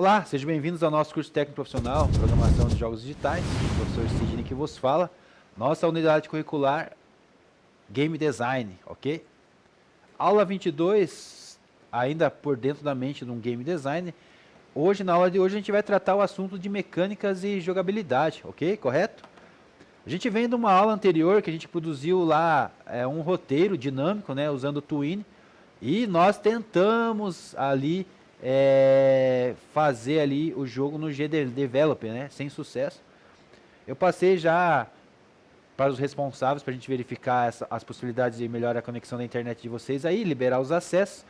Olá, sejam bem-vindos ao nosso curso técnico profissional, Programação de Jogos Digitais. O professor Sidney que vos fala. Nossa unidade curricular, Game Design, ok? Aula 22, ainda por dentro da mente de um Game Design. Hoje, na aula de hoje, a gente vai tratar o assunto de mecânicas e jogabilidade, ok? Correto? A gente vem de uma aula anterior que a gente produziu lá um roteiro dinâmico, né, usando o Twine. E nós tentamos ali fazer ali o jogo no GDeveloper, né, sem sucesso. Eu passei já para os responsáveis para a gente verificar as possibilidades de melhorar a conexão da internet de vocês aí, liberar os acessos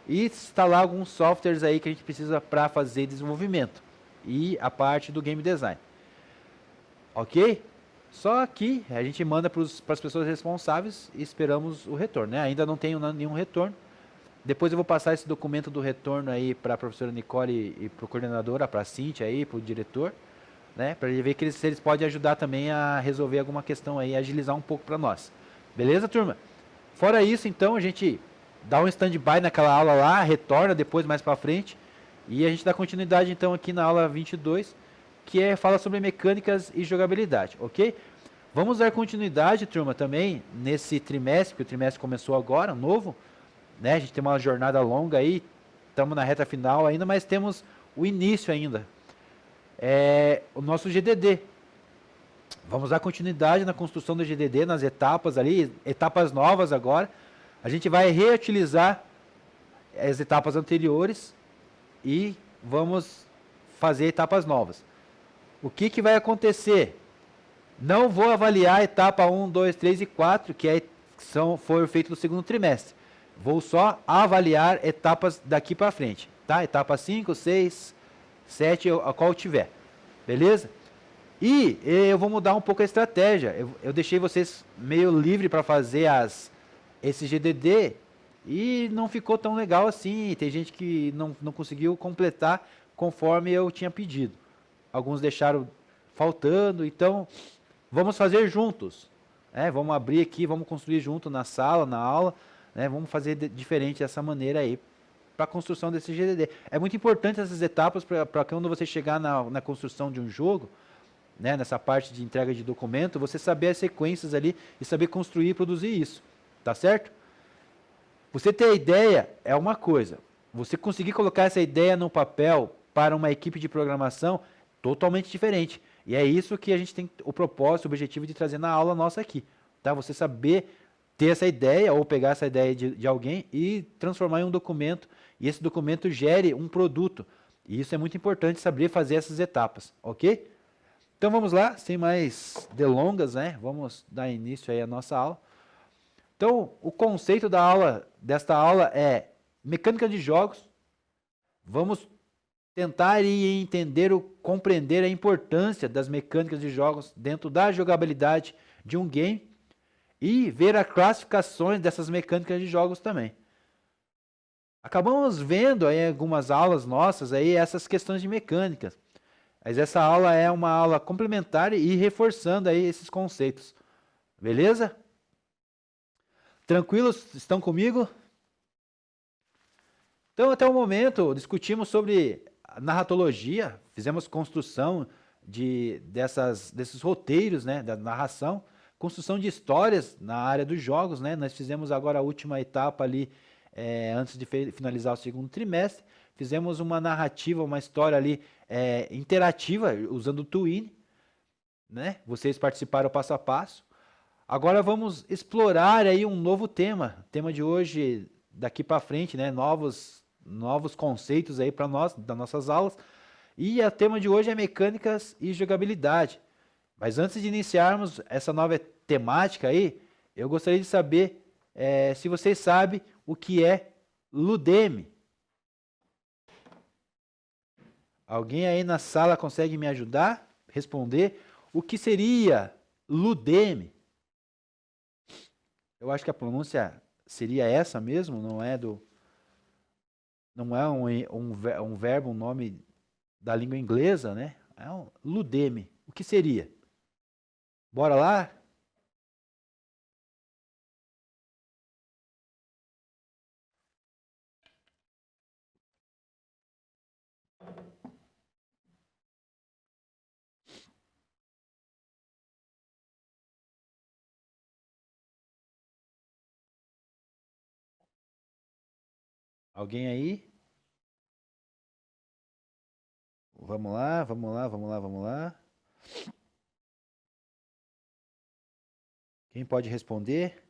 e instalar alguns softwares aí que a gente precisa para fazer desenvolvimento e a parte do game design. Ok? Só que a gente manda para as pessoas responsáveis e esperamos o retorno, né? Ainda não tenho nenhum retorno. Depois eu vou passar esse documento do retorno aí para a professora Nicole e para o coordenador, para a Cíntia aí, para o diretor, né? Para ele ver que se eles podem ajudar também a resolver alguma questão aí, agilizar um pouco para nós. Beleza, turma? Fora isso, então, a gente dá um stand-by naquela aula lá, retorna depois mais para frente, e a gente dá continuidade então aqui na aula 22, que fala sobre mecânicas e jogabilidade, ok? Vamos dar continuidade, turma, também nesse trimestre, que o trimestre começou agora, novo, né? A gente tem uma jornada longa aí, estamos na reta final ainda, mas temos o início ainda. O nosso GDD. Vamos dar continuidade na construção do GDD, nas etapas ali, etapas novas agora. A gente vai reutilizar as etapas anteriores e vamos fazer etapas novas. O que vai acontecer? Não vou avaliar a etapa 1, 2, 3 e 4, que foram feitas no segundo trimestre. Vou só avaliar etapas daqui para frente, tá? Etapa 5, 6, 7, a qual tiver. Beleza? E eu vou mudar um pouco a estratégia. Eu deixei vocês meio livre para fazer esse GDD e não ficou tão legal assim. Tem gente que não conseguiu completar conforme eu tinha pedido. Alguns deixaram faltando, então vamos fazer juntos. Vamos abrir aqui, vamos construir junto na sala, na aula. Vamos fazer diferente dessa maneira aí para a construção desse GDD. É muito importante essas etapas para quando você chegar na construção de um jogo, né, nessa parte de entrega de documento, você saber as sequências ali e saber construir e produzir isso. Tá certo? Você ter a ideia é uma coisa. Você conseguir colocar essa ideia no papel para uma equipe de programação, totalmente diferente. E é isso que a gente tem o propósito, o objetivo de trazer na aula nossa aqui. Tá? Você saber ter essa ideia ou pegar essa ideia de alguém e transformar em um documento. E esse documento gere um produto. E isso é muito importante, saber fazer essas etapas. Ok? Então vamos lá, sem mais delongas, né? Vamos dar início aí à nossa aula. Então, o conceito desta aula é mecânica de jogos. Vamos tentar entender compreender a importância das mecânicas de jogos dentro da jogabilidade de um game e ver as classificações dessas mecânicas de jogos também. Acabamos vendo aí algumas aulas nossas aí essas questões de mecânicas. Mas essa aula é uma aula complementar e reforçando aí esses conceitos. Beleza? Tranquilos? Estão comigo? Então, até o momento, discutimos sobre narratologia, fizemos construção desses roteiros, né, da narração, construção de histórias na área dos jogos, né? Nós fizemos agora a última etapa ali, antes de finalizar o segundo trimestre, fizemos uma narrativa, uma história ali interativa, usando o Twine, né? Vocês participaram passo a passo. Agora vamos explorar aí um novo tema. O tema de hoje, daqui para frente, né? Novos conceitos aí para nós, das nossas aulas. E o tema de hoje é mecânicas e jogabilidade. Mas antes de iniciarmos essa nova temática aí, eu gostaria de saber se vocês sabem o que é Ludemy. Alguém aí na sala consegue me ajudar? Responder? O que seria Ludemy? Eu acho que a pronúncia seria essa mesmo, não é um verbo, um nome da língua inglesa, né? É um Ludemy. O que seria? Bora lá? Alguém aí? Vamos lá, vamos lá, vamos lá, vamos lá. Quem pode responder?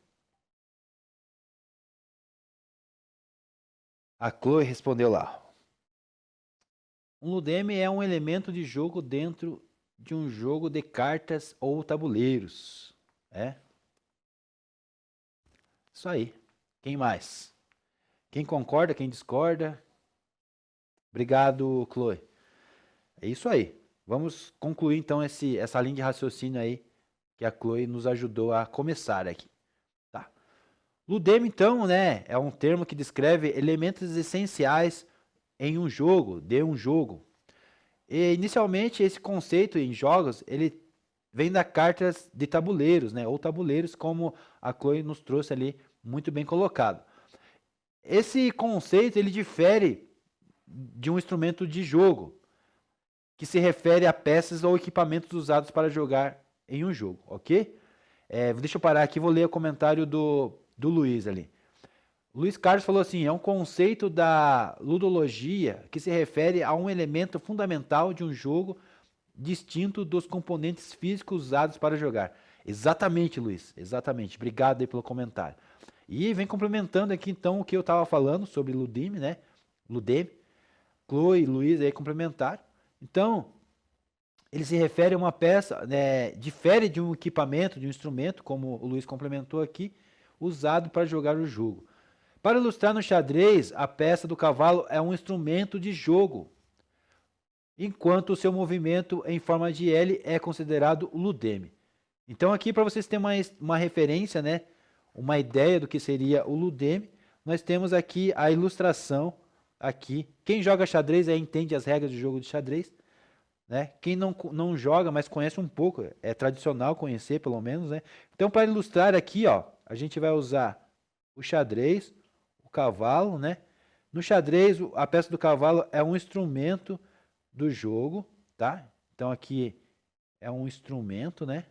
A Chloe respondeu lá. Um ludeme é um elemento de jogo dentro de um jogo de cartas ou tabuleiros. É? Isso aí. Quem mais? Quem concorda, quem discorda? Obrigado, Chloe. É isso aí. Vamos concluir então essa linha de raciocínio aí que a Chloe nos ajudou a começar aqui. Tá. Ludeme, então, né, é um termo que descreve elementos essenciais em um jogo, de um jogo. E, inicialmente, esse conceito em jogos, ele vem da cartas de tabuleiros, né, ou tabuleiros, como a Chloe nos trouxe ali, muito bem colocado. Esse conceito, ele difere de um instrumento de jogo, que se refere a peças ou equipamentos usados para jogar em um jogo, ok? Deixa eu parar aqui, vou ler o comentário do Luiz ali. Luiz Carlos falou assim, é um conceito da ludologia que se refere a um elemento fundamental de um jogo distinto dos componentes físicos usados para jogar. Exatamente, Luiz, exatamente. Obrigado aí pelo comentário. E vem complementando aqui então o que eu estava falando sobre Ludeme, né? Ludeme, Chloe e Luiz aí complementaram. Então, ele se refere a uma peça, né, difere de um equipamento, de um instrumento, como o Luiz complementou aqui, usado para jogar o jogo. Para ilustrar no xadrez, a peça do cavalo é um instrumento de jogo, enquanto o seu movimento em forma de L é considerado o ludeme. Então aqui para vocês terem uma referência, né, uma ideia do que seria o ludeme, nós temos aqui a ilustração aqui. Quem joga xadrez aí entende as regras do jogo de xadrez. Né? Quem não joga, mas conhece um pouco, é tradicional conhecer pelo menos, né? Então, para ilustrar aqui, ó, a gente vai usar o xadrez, o cavalo, né? No xadrez, a peça do cavalo é um instrumento do jogo, tá? Então, aqui é um instrumento, né?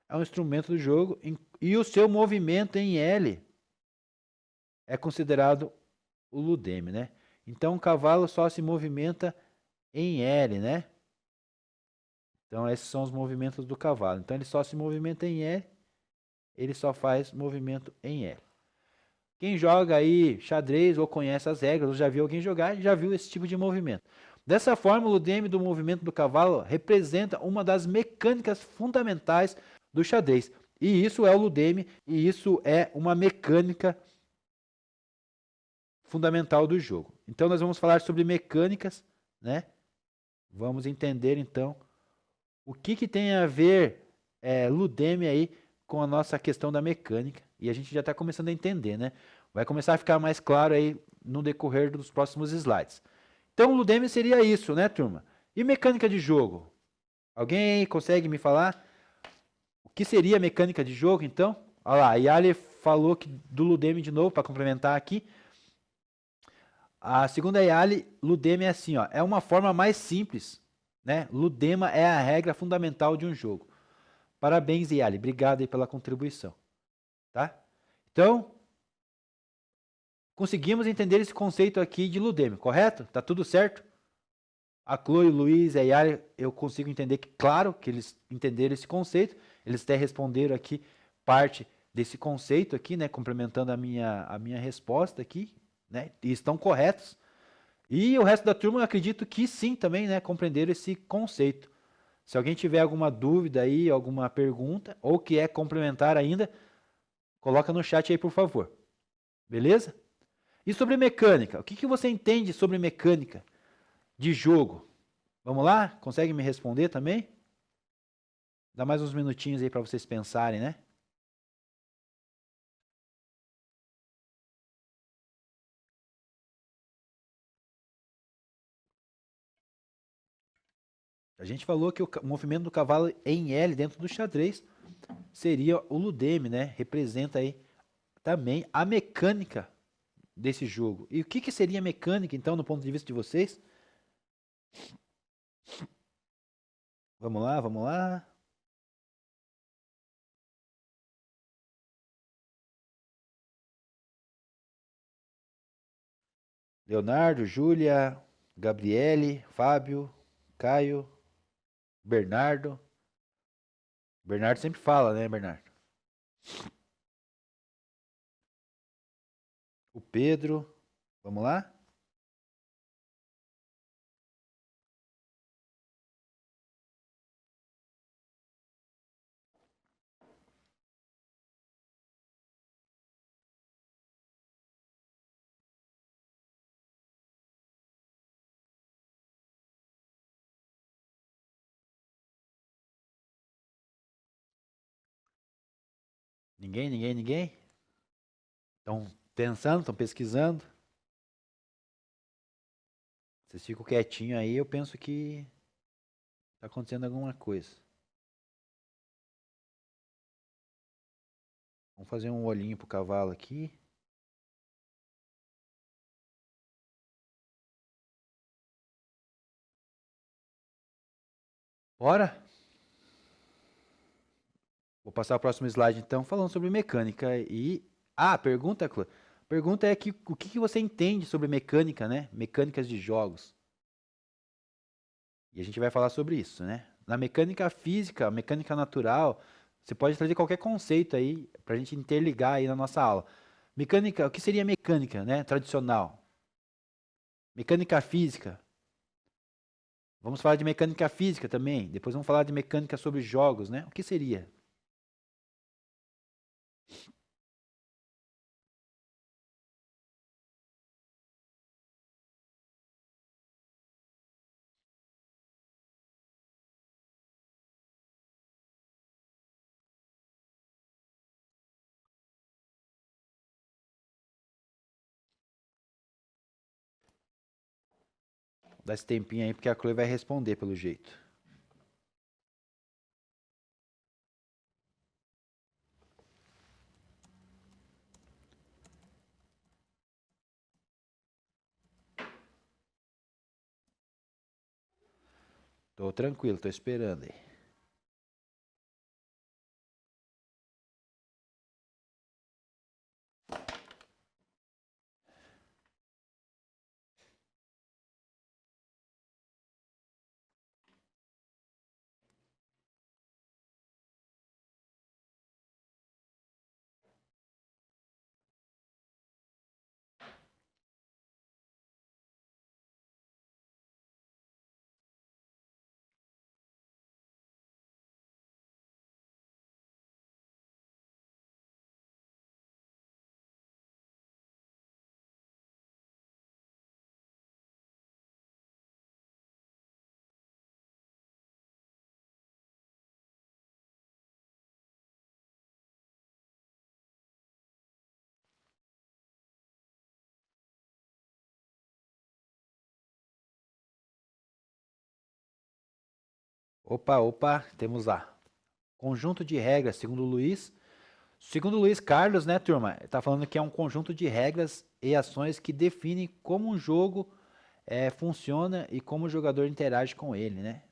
É um instrumento do jogo e o seu movimento em L é considerado o ludeme, né? Então, o cavalo só se movimenta em L, né? Então, esses são os movimentos do cavalo. Então, ele só se movimenta em L, ele só faz movimento em L. Quem joga aí xadrez ou conhece as regras, ou já viu alguém jogar, já viu esse tipo de movimento. Dessa forma, o ludeme do movimento do cavalo representa uma das mecânicas fundamentais do xadrez. E isso é o ludeme, e isso é uma mecânica fundamental do jogo. Então, nós vamos falar sobre mecânicas, né? Vamos entender, então, o que tem a ver Ludeme aí com a nossa questão da mecânica? E a gente já está começando a entender, né? Vai começar a ficar mais claro aí no decorrer dos próximos slides. Então, Ludeme seria isso, né, turma? E mecânica de jogo? Alguém aí consegue me falar o que seria mecânica de jogo, então? Olha lá, a Yali falou que do Ludeme de novo, para complementar aqui. A segunda Yali, Ludeme é assim, ó, é uma forma mais simples, né? Ludema é a regra fundamental de um jogo. Parabéns, Yali. Obrigado aí pela contribuição. Tá? Então, conseguimos entender esse conceito aqui de ludeme, correto? Tá tudo certo? A Chloe, o Luiz e a Yali, eu consigo entender que, claro, que eles entenderam esse conceito. Eles até responderam aqui parte desse conceito aqui, né? Complementando a minha resposta aqui, né? E estão corretos. E o resto da turma, eu acredito que sim também, né? Compreenderam esse conceito. Se alguém tiver alguma dúvida aí, alguma pergunta, ou que é complementar ainda, coloca no chat aí, por favor. Beleza? E sobre mecânica? O que você entende sobre mecânica de jogo? Vamos lá? Consegue me responder também? Dá mais uns minutinhos aí para vocês pensarem, né? A gente falou que o movimento do cavalo em L dentro do xadrez seria o ludeme, né? Representa aí também a mecânica desse jogo. E o que seria mecânica, então, no ponto de vista de vocês? Vamos lá, vamos lá. Leonardo, Júlia, Gabriele, Fábio, Caio, Bernardo. Bernardo sempre fala, né, Bernardo? O Pedro. Vamos lá? Ninguém, ninguém, ninguém? Estão pensando, estão pesquisando? Vocês ficam quietinhos aí, eu penso que tá acontecendo alguma coisa. Vamos fazer um olhinho pro cavalo aqui. Bora? Vou passar o próximo slide então, falando sobre mecânica e... Ah, pergunta, Clã. Pergunta é que, o que que você entende sobre mecânica, né? Mecânicas de jogos. E a gente vai falar sobre isso, né? Na mecânica física, mecânica natural, você pode trazer qualquer conceito aí pra gente interligar aí na nossa aula. Mecânica, o que seria mecânica, né? Tradicional. Mecânica física. Vamos falar de mecânica física também. Depois vamos falar de mecânica sobre jogos, né? O que seria? Dá esse tempinho aí, porque a Chloe vai responder pelo jeito. Tô tranquilo, tô esperando aí. Opa, opa, temos lá. Conjunto de regras, segundo o Luiz. Segundo o Luiz Carlos, né, turma? Tá falando que é um conjunto de regras e ações que definem como um jogo funciona e como o jogador interage com ele, né?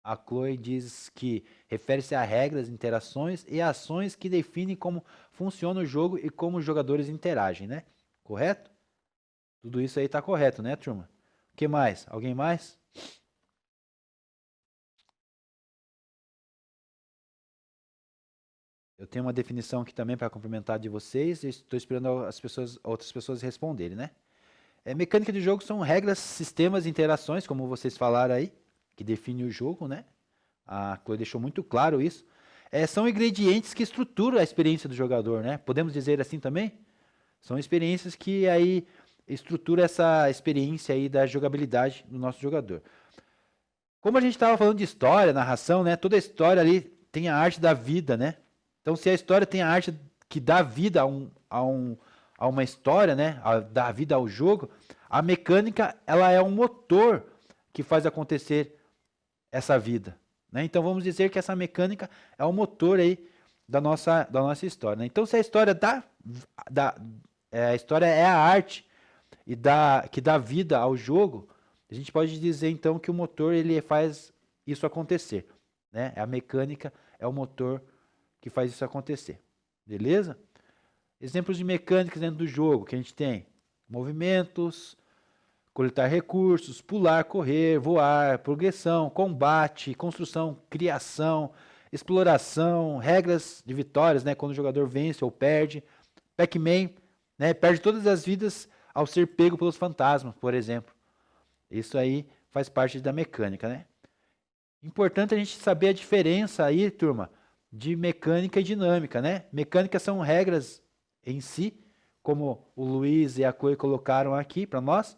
A Chloe diz que refere-se a regras, interações e ações que definem como funciona o jogo e como os jogadores interagem, né? Correto? Tudo isso aí tá correto, né, turma? O que mais? Alguém mais? Eu tenho uma definição aqui também para complementar de vocês e estou esperando outras pessoas responderem, né? Mecânica de jogo são regras, sistemas, interações, como vocês falaram aí, que definem o jogo, né? A Chloe deixou muito claro isso. São ingredientes que estruturam a experiência do jogador, né? Podemos dizer assim também? São experiências que aí estruturam essa experiência aí da jogabilidade do nosso jogador. Como a gente estava falando de história, narração, né? Toda a história ali tem a arte da vida, né? Então, se a história tem a arte que dá vida a uma história, né? Dá vida ao jogo, a mecânica ela é um motor que faz acontecer essa vida, né? Então, vamos dizer que essa mecânica é o motor aí da nossa história, né? Então, se a história a história é a arte que dá vida ao jogo, a gente pode dizer então que o motor ele faz isso acontecer, né? A mecânica é o motor que faz isso acontecer. Beleza? Exemplos de mecânicas dentro do jogo que a gente tem: movimentos, coletar recursos, pular, correr, voar, progressão, combate, construção, criação, exploração, regras de vitórias, né, quando o jogador vence ou perde. Pac-Man, né, perde todas as vidas ao ser pego pelos fantasmas, por exemplo. Isso aí faz parte da mecânica, né? Importante a gente saber a diferença aí, turma, de mecânica e dinâmica, né? Mecânica são regras em si, como o Luiz e a Chloe colocaram aqui para nós.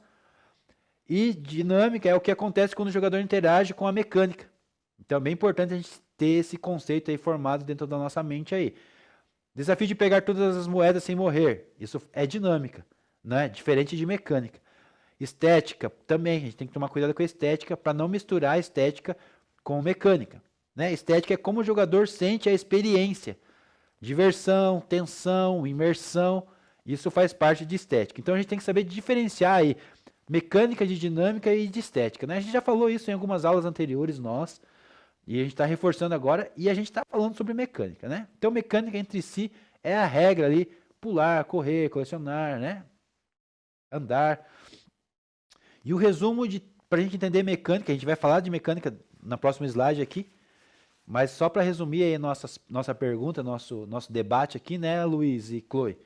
E dinâmica é o que acontece quando o jogador interage com a mecânica. Então é bem importante a gente ter esse conceito aí formado dentro da nossa mente aí. Desafio de pegar todas as moedas sem morrer. Isso é dinâmica, né? Diferente de mecânica. Estética também, a gente tem que tomar cuidado com a estética para não misturar a estética com mecânica, né? Estética é como o jogador sente a experiência. Diversão, tensão, imersão, isso faz parte de estética. Então a gente tem que saber diferenciar aí mecânica de dinâmica e de estética, né? A gente já falou isso em algumas aulas anteriores nós, e a gente está reforçando agora, e a gente está falando sobre mecânica, né? Então mecânica entre si é a regra ali, pular, correr, colecionar, né? Andar. E o resumo para a gente entender mecânica, a gente vai falar de mecânica na próxima slide aqui, mas só para resumir aí nossa pergunta, nosso debate aqui, né, Luiz e Chloe?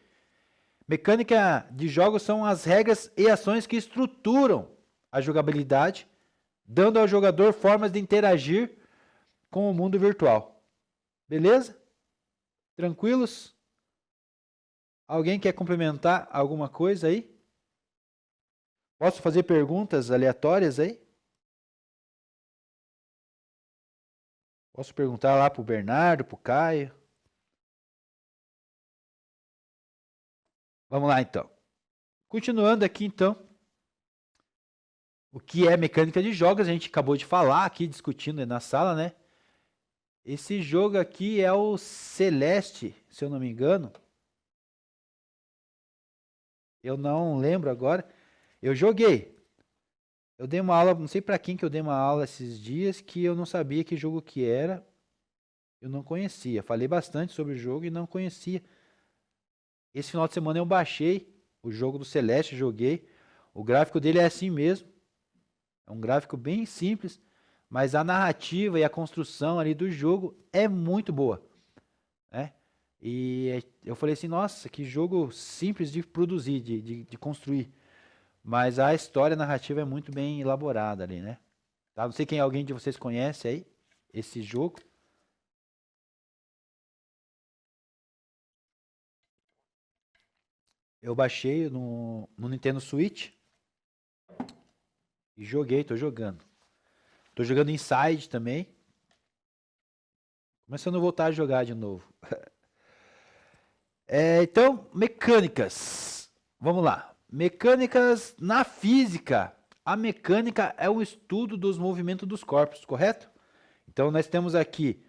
Mecânica de jogos são as regras e ações que estruturam a jogabilidade, dando ao jogador formas de interagir com o mundo virtual. Beleza? Tranquilos? Alguém quer complementar alguma coisa aí? Posso fazer perguntas aleatórias aí? Posso perguntar lá para o Bernardo, para o Caio? Vamos lá, então. Continuando aqui, então. O que é mecânica de jogos? A gente acabou de falar aqui, discutindo na sala, né? Esse jogo aqui é o Celeste, se eu não me engano. Eu não lembro agora. Eu joguei. Eu dei uma aula, não sei para quem que eu dei uma aula esses dias, que eu não sabia que jogo que era. Eu não conhecia. Falei bastante sobre o jogo e não conhecia. Esse final de semana eu baixei o jogo do Celeste, joguei. O gráfico dele é assim mesmo. É um gráfico bem simples, mas a narrativa e a construção ali do jogo é muito boa, né? E eu falei assim, nossa, que jogo simples de produzir, de construir. Mas a história a narrativa é muito bem elaborada ali, né? Tá? Não sei quem alguém de vocês conhece aí esse jogo. Eu baixei no Nintendo Switch e joguei, tô jogando. Tô jogando Inside também. Começando a voltar a jogar de novo. Então, mecânicas. Vamos lá. Mecânicas na física. A mecânica é o estudo dos movimentos dos corpos, correto? Então, nós temos aqui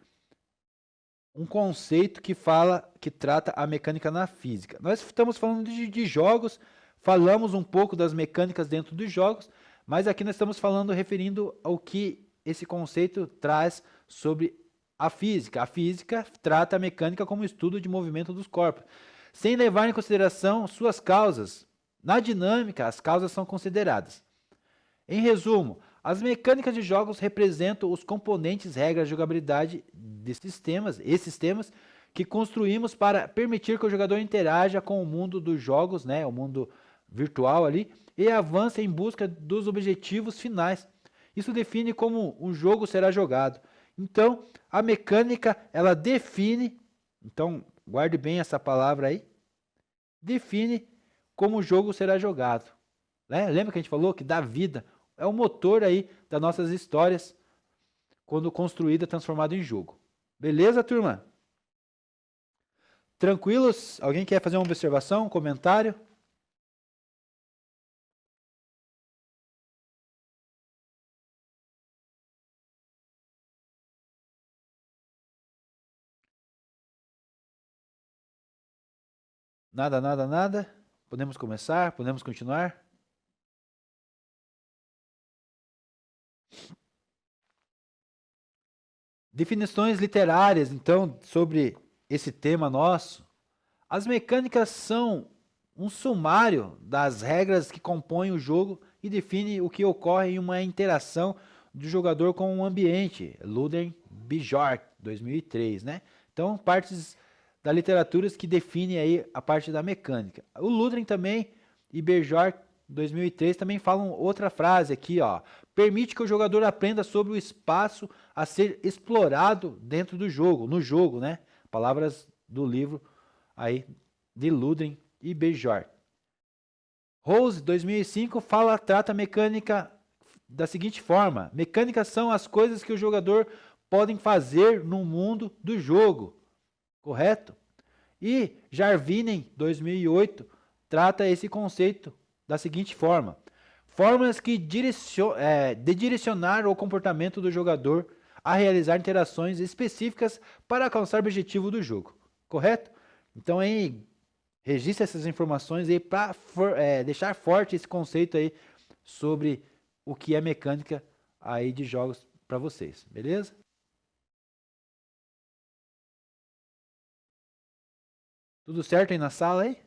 um conceito que trata a mecânica na física. Nós estamos falando de jogos, falamos um pouco das mecânicas dentro dos jogos, mas aqui nós estamos falando, referindo ao que esse conceito traz sobre a física. A física trata a mecânica como estudo de movimento dos corpos, sem levar em consideração suas causas. Na dinâmica, as causas são consideradas. Em resumo, as mecânicas de jogos representam os componentes, regras de jogabilidade desses temas, esses temas que construímos para permitir que o jogador interaja com o mundo dos jogos, né, o mundo virtual ali, e avance em busca dos objetivos finais. Isso define como um jogo será jogado. Então, a mecânica, ela define, então guarde bem essa palavra aí, define como o jogo será jogado. Né? Lembra que a gente falou que dá vida? É o motor aí das nossas histórias quando construída, transformada em jogo. Beleza, turma? Tranquilos? Alguém quer fazer uma observação, um comentário? Nada, nada, nada? Podemos começar? Podemos continuar? Definições literárias, então, sobre esse tema nosso. As mecânicas são um sumário das regras que compõem o jogo e define o que ocorre em uma interação do jogador com o ambiente. Ludwig Bjork, 2003, né? Então, partes da literatura que define aí a parte da mecânica. O Ludwig também e Bjork, 2003, também falam outra frase aqui, ó. Permite que o jogador aprenda sobre o espaço a ser explorado dentro do jogo, no jogo, né? Palavras do livro aí de Ludwig e Bjork. Rose, 2005, trata a mecânica da seguinte forma: mecânicas são as coisas que o jogador pode fazer no mundo do jogo, correto? E Jarvinen, 2008, trata esse conceito da seguinte forma: formas que de direcionar o comportamento do jogador a realizar interações específicas para alcançar o objetivo do jogo, correto? Então, aí, registre essas informações aí para deixar forte esse conceito aí sobre o que é mecânica aí de jogos para vocês, beleza? Tudo certo aí na sala aí?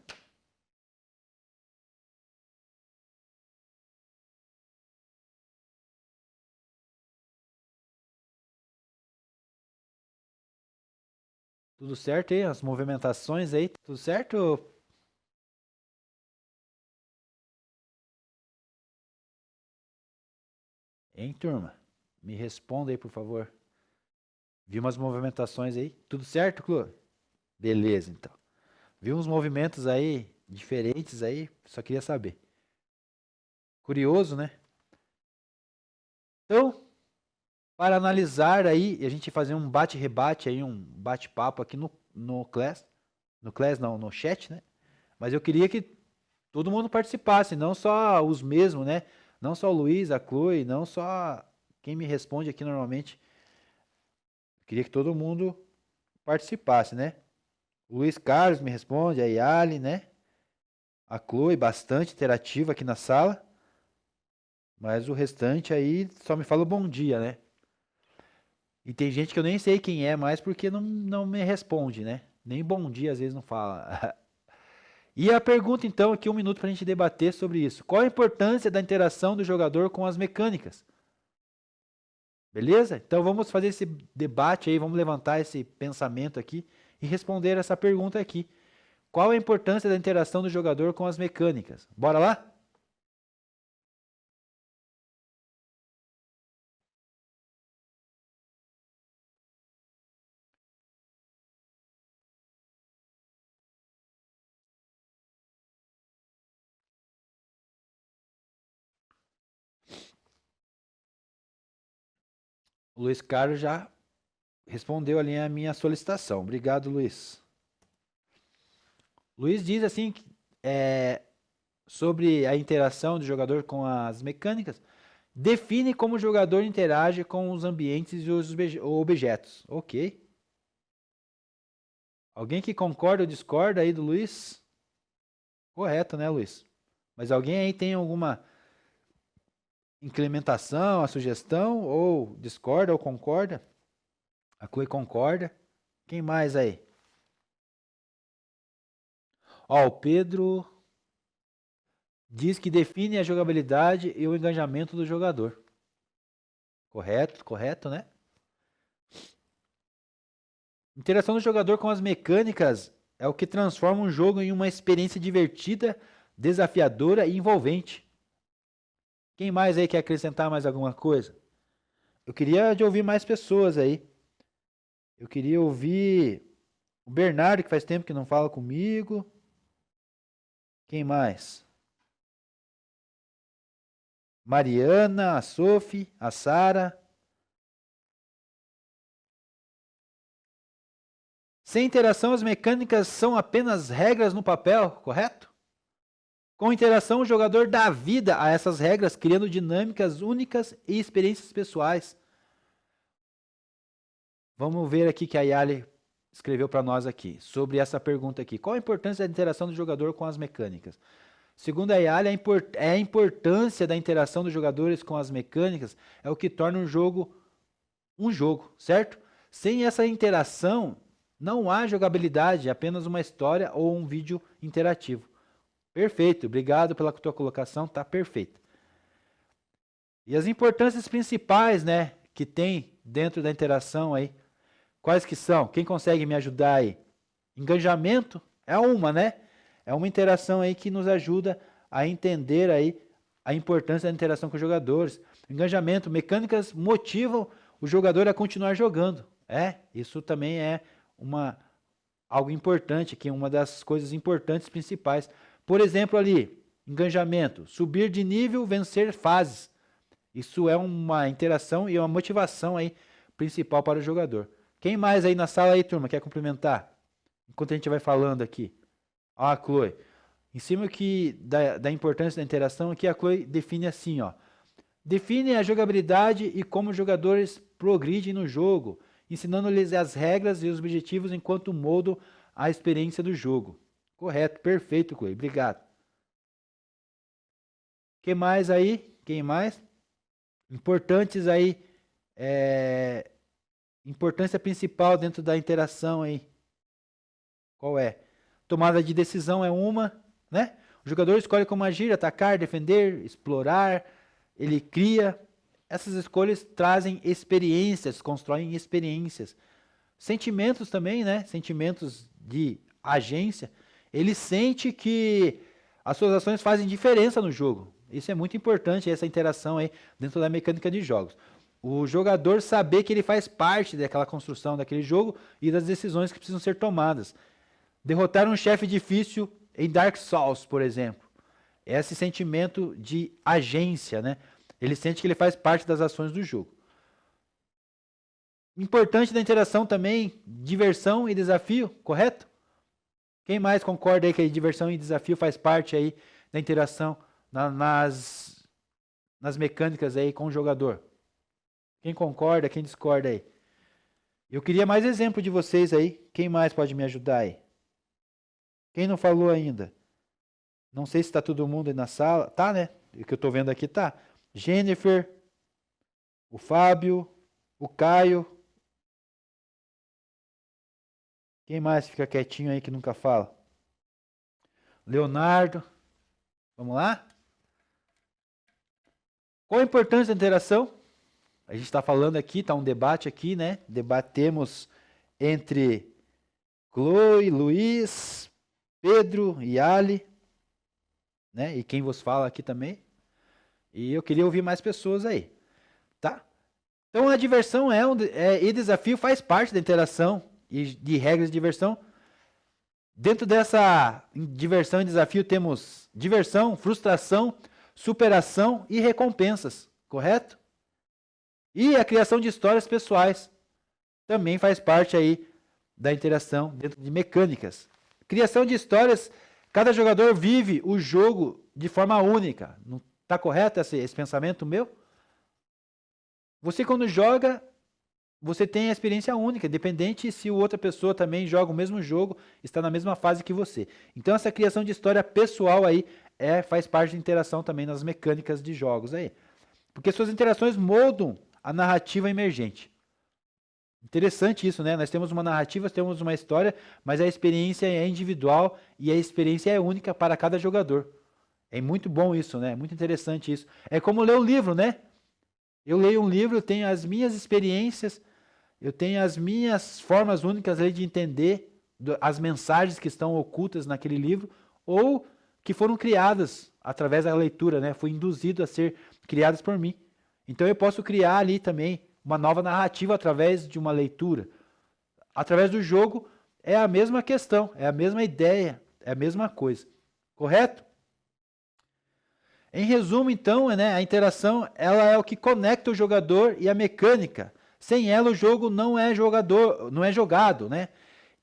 Tudo certo aí? As movimentações aí, tudo certo? Hein, turma? Me responda aí, por favor. Vi umas movimentações aí. Tudo certo, Clô? Beleza, então. Vi uns movimentos aí diferentes aí, só queria saber. Curioso, né? Então, para analisar aí, e a gente fazer um bate-rebate aí, um bate-papo aqui no Class. No Class não, no chat, né? Mas eu queria que todo mundo participasse, não só os mesmos, né? Não só o Luiz, a Chloe, não só quem me responde aqui normalmente. Eu queria que todo mundo participasse, né? O Luiz Carlos me responde, a Yali, né? A Chloe, bastante interativa aqui na sala. Mas o restante aí só me fala o bom dia, né? E tem gente que eu nem sei quem é mais porque não me responde, né? Nem bom dia às vezes não fala. E a pergunta então aqui, 1 minuto para a gente debater sobre isso. Qual a importância da interação do jogador com as mecânicas? Beleza? Então vamos fazer esse debate aí, vamos levantar esse pensamento aqui e responder essa pergunta aqui. Qual a importância da interação do jogador com as mecânicas? Bora lá? O Luiz Carlos já respondeu ali a minha solicitação. Obrigado, Luiz. Luiz diz assim sobre a interação do jogador com as mecânicas. Define como o jogador interage com os ambientes e os objetos. Ok. Alguém que concorda ou discorda aí do Luiz? Correto, né, Luiz? Mas alguém aí tem alguma incrementação, a sugestão, ou discorda ou concorda? A Chloe concorda. Quem mais aí? Ó, o Pedro diz que define a jogabilidade e o engajamento do jogador. Correto, correto, né? Interação do jogador com as mecânicas é o que transforma um jogo em uma experiência divertida, desafiadora e envolvente. Quem mais aí quer acrescentar mais alguma coisa? Eu queria ouvir mais pessoas aí. Eu queria ouvir o Bernardo, que faz tempo que não fala comigo. Quem mais? Mariana, a Sophie, a Sara. Sem interação, as mecânicas são apenas regras no papel, correto? Com interação, o jogador dá vida a essas regras, criando dinâmicas únicas e experiências pessoais. Vamos ver aqui que a Yali escreveu para nós aqui, sobre essa pergunta aqui. Qual a importância da interação do jogador com as mecânicas? Segundo a Yali, a importância da interação dos jogadores com as mecânicas é o que torna um jogo, certo? Sem essa interação, não há jogabilidade, apenas uma história ou um vídeo interativo. Perfeito, obrigado pela tua colocação, tá perfeito. E as importâncias principais, né, que tem dentro da interação aí, quais que são? Quem consegue me ajudar aí? Engajamento é uma, né? É uma interação aí que nos ajuda a entender aí a importância da interação com os jogadores. Engajamento, mecânicas motivam o jogador a continuar jogando. Isso também é algo importante, que é uma das coisas importantes principais. Por exemplo, ali, engajamento, subir de nível, vencer fases. Isso é uma interação e uma motivação aí principal para o jogador. Quem mais aí na sala aí, turma, quer complementar? Enquanto a gente vai falando aqui. Ó, a Chloe. Em cima da importância da interação, aqui a Chloe define assim, ó. Define a jogabilidade e como os jogadores progridem no jogo, ensinando-lhes as regras e os objetivos enquanto moldam a experiência do jogo. Correto, perfeito, Chloe. Obrigado. Quem mais aí? Quem mais? Importantes aí, importância principal dentro da interação aí. Qual é? Tomada de decisão é uma, né? O jogador escolhe como agir, atacar, defender, explorar, ele cria. Essas escolhas trazem experiências, constroem experiências. Sentimentos também, né? Sentimentos de agência. Ele sente que as suas ações fazem diferença no jogo. Isso é muito importante, essa interação aí dentro da mecânica de jogos. O jogador saber que ele faz parte daquela construção daquele jogo e das decisões que precisam ser tomadas. Derrotar um chefe difícil em Dark Souls, por exemplo. Esse sentimento de agência, né? Ele sente que ele faz parte das ações do jogo. Importante da interação também, diversão e desafio, correto? Quem mais concorda aí que a diversão e desafio faz parte aí da interação nas mecânicas aí com o jogador? Quem concorda, quem discorda aí? Eu queria mais exemplo de vocês aí. Quem mais pode me ajudar aí? Quem não falou ainda? Não sei se está todo mundo aí na sala. Tá, né? O que eu estou vendo aqui tá. Jennifer, o Fábio, o Caio. Quem mais fica quietinho aí que nunca fala? Leonardo. Vamos lá? Qual a importância da interação? A gente está falando aqui, está um debate aqui, né? Debatemos entre Chloe, Luiz, Pedro e Ali, né? E quem vos fala aqui também. E eu queria ouvir mais pessoas aí, tá? Então a diversão e desafio faz parte da interação e de regras de diversão. Dentro dessa diversão e desafio temos diversão, frustração, superação e recompensas, correto? E a criação de histórias pessoais também faz parte aí da interação dentro de mecânicas. Criação de histórias, cada jogador vive o jogo de forma única. Não está correto esse pensamento meu? Você quando joga, você tem a experiência única, independente se outra pessoa também joga o mesmo jogo, está na mesma fase que você. Então essa criação de história pessoal aí faz parte da interação também nas mecânicas de jogos aí. Porque suas interações moldam a narrativa emergente. Interessante isso, né? Nós temos uma narrativa, temos uma história, mas a experiência é individual e a experiência é única para cada jogador. É muito bom isso, né? É muito interessante isso. É como ler um livro, né? Eu leio um livro, eu tenho as minhas experiências, eu tenho as minhas formas únicas aí de entender as mensagens que estão ocultas naquele livro ou que foram criadas através da leitura, né? Fui induzido a ser criadas por mim. Então eu posso criar ali também uma nova narrativa através de uma leitura. Através do jogo é a mesma questão, é a mesma ideia, é a mesma coisa. Correto? Em resumo, então, né, a interação ela é o que conecta o jogador e a mecânica. Sem ela o jogo não é jogado, né?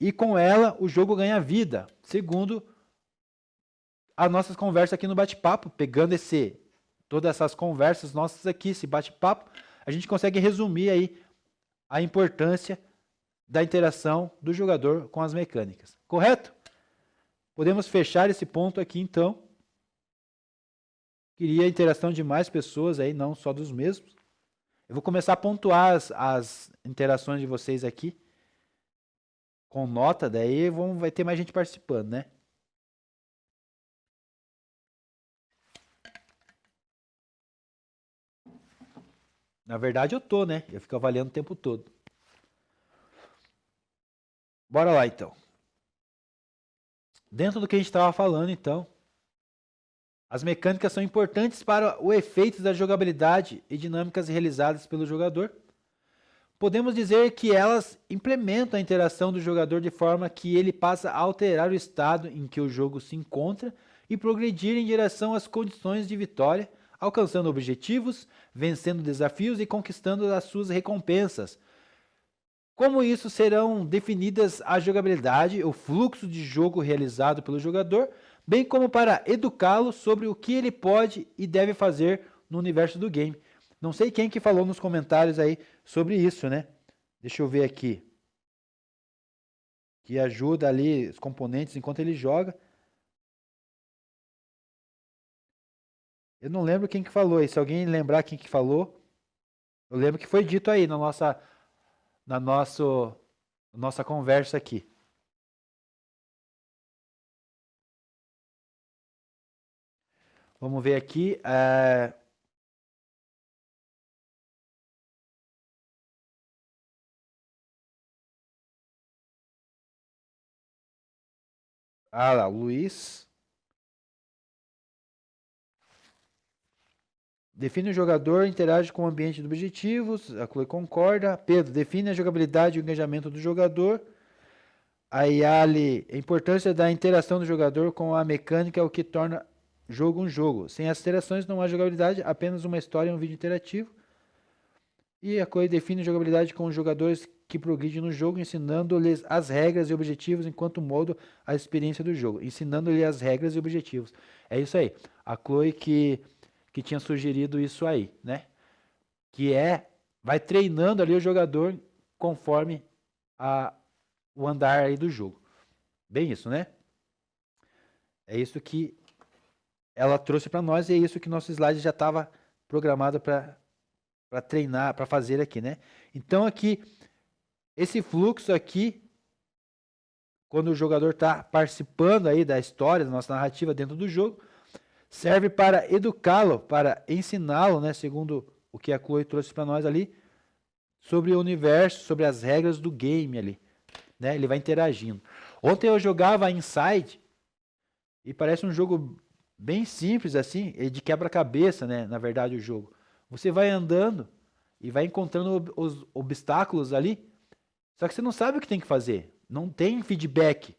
E com ela o jogo ganha vida. Segundo as nossas conversas aqui no bate-papo, pegando todas essas conversas nossas aqui, esse bate-papo, a gente consegue resumir aí a importância da interação do jogador com as mecânicas. Correto? Podemos fechar esse ponto aqui, então. Queria a interação de mais pessoas aí, não só dos mesmos. Eu vou começar a pontuar as interações de vocês aqui com nota, daí vai ter mais gente participando, né? Na verdade eu tô, né? Eu fico avaliando o tempo todo. Bora lá então. Dentro do que a gente estava falando então, as mecânicas são importantes para o efeito da jogabilidade e dinâmicas realizadas pelo jogador. Podemos dizer que elas implementam a interação do jogador de forma que ele passa a alterar o estado em que o jogo se encontra e progredir em direção às condições de vitória, alcançando objetivos, vencendo desafios e conquistando as suas recompensas. Como isso serão definidas a jogabilidade, o fluxo de jogo realizado pelo jogador, bem como para educá-lo sobre o que ele pode e deve fazer no universo do game. Não sei quem que falou nos comentários aí sobre isso, né? Deixa eu ver aqui. Que ajuda ali os componentes enquanto ele joga. Eu não lembro quem que falou aí. Se alguém lembrar quem que falou, eu lembro que foi dito aí na nossa conversa aqui. Vamos ver aqui. Ah lá, o Luiz. Define o jogador, interage com o ambiente de objetivos. A Chloe concorda. Pedro, define a jogabilidade e o engajamento do jogador. A Yali, a importância da interação do jogador com a mecânica é o que torna jogo um jogo. Sem as interações não há jogabilidade, apenas uma história e um vídeo interativo. E a Chloe define a jogabilidade com os jogadores que progridem no jogo, ensinando-lhes as regras e objetivos enquanto modo a experiência do jogo. Ensinando-lhe as regras e objetivos. É isso aí. A Chloe que tinha sugerido isso aí, né? Que vai treinando ali o jogador conforme o andar aí do jogo. Bem isso, né? É isso que ela trouxe para nós e é isso que nosso slide já estava programado para treinar, para fazer aqui, né? Então aqui, esse fluxo aqui, quando o jogador está participando aí da história, da nossa narrativa dentro do jogo, serve para educá-lo, para ensiná-lo, né? Segundo o que a Chloe trouxe para nós ali, sobre o universo, sobre as regras do game ali, né? Ele vai interagindo. Ontem eu jogava Inside e parece um jogo bem simples assim, de quebra-cabeça, né? Na verdade o jogo. Você vai andando e vai encontrando os obstáculos ali, só que você não sabe o que tem que fazer. Não tem feedback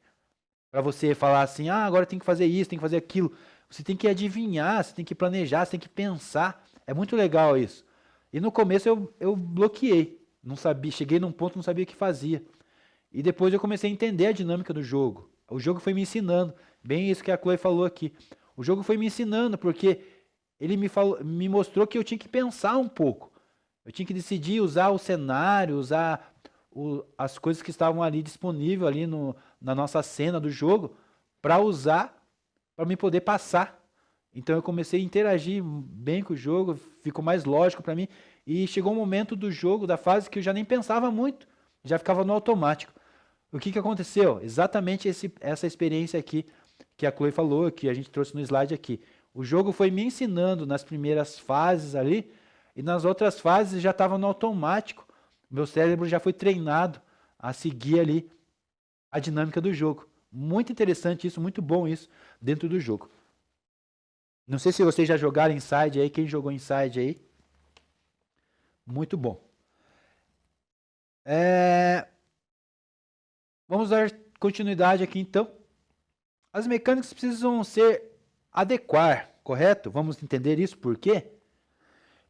para você falar assim, agora tem que fazer isso, tem que fazer aquilo. Você tem que adivinhar, você tem que planejar, você tem que pensar. É muito legal isso. E no começo eu bloqueei. Não sabia, cheguei num ponto, não sabia o que fazia. E depois eu comecei a entender a dinâmica do jogo. O jogo foi me ensinando. Bem isso que a Chloe falou aqui. O jogo foi me ensinando, porque ele me mostrou que eu tinha que pensar um pouco. Eu tinha que decidir usar o cenário, usar as coisas que estavam ali disponíveis ali na nossa cena do jogo, para usar, para me poder passar. Então eu comecei a interagir bem com o jogo, ficou mais lógico para mim. E chegou um momento do jogo, da fase, que eu já nem pensava muito, já ficava no automático. O que aconteceu? Exatamente essa experiência aqui que a Chloe falou, que a gente trouxe no slide aqui. O jogo foi me ensinando nas primeiras fases ali, e nas outras fases já estava no automático. Meu cérebro já foi treinado a seguir ali a dinâmica do jogo. Muito interessante isso, muito bom isso dentro do jogo. Não sei se vocês já jogaram Inside aí, quem jogou Inside aí. Muito bom. Vamos dar continuidade aqui então. As mecânicas precisam ser adequar, correto? Vamos entender isso por quê?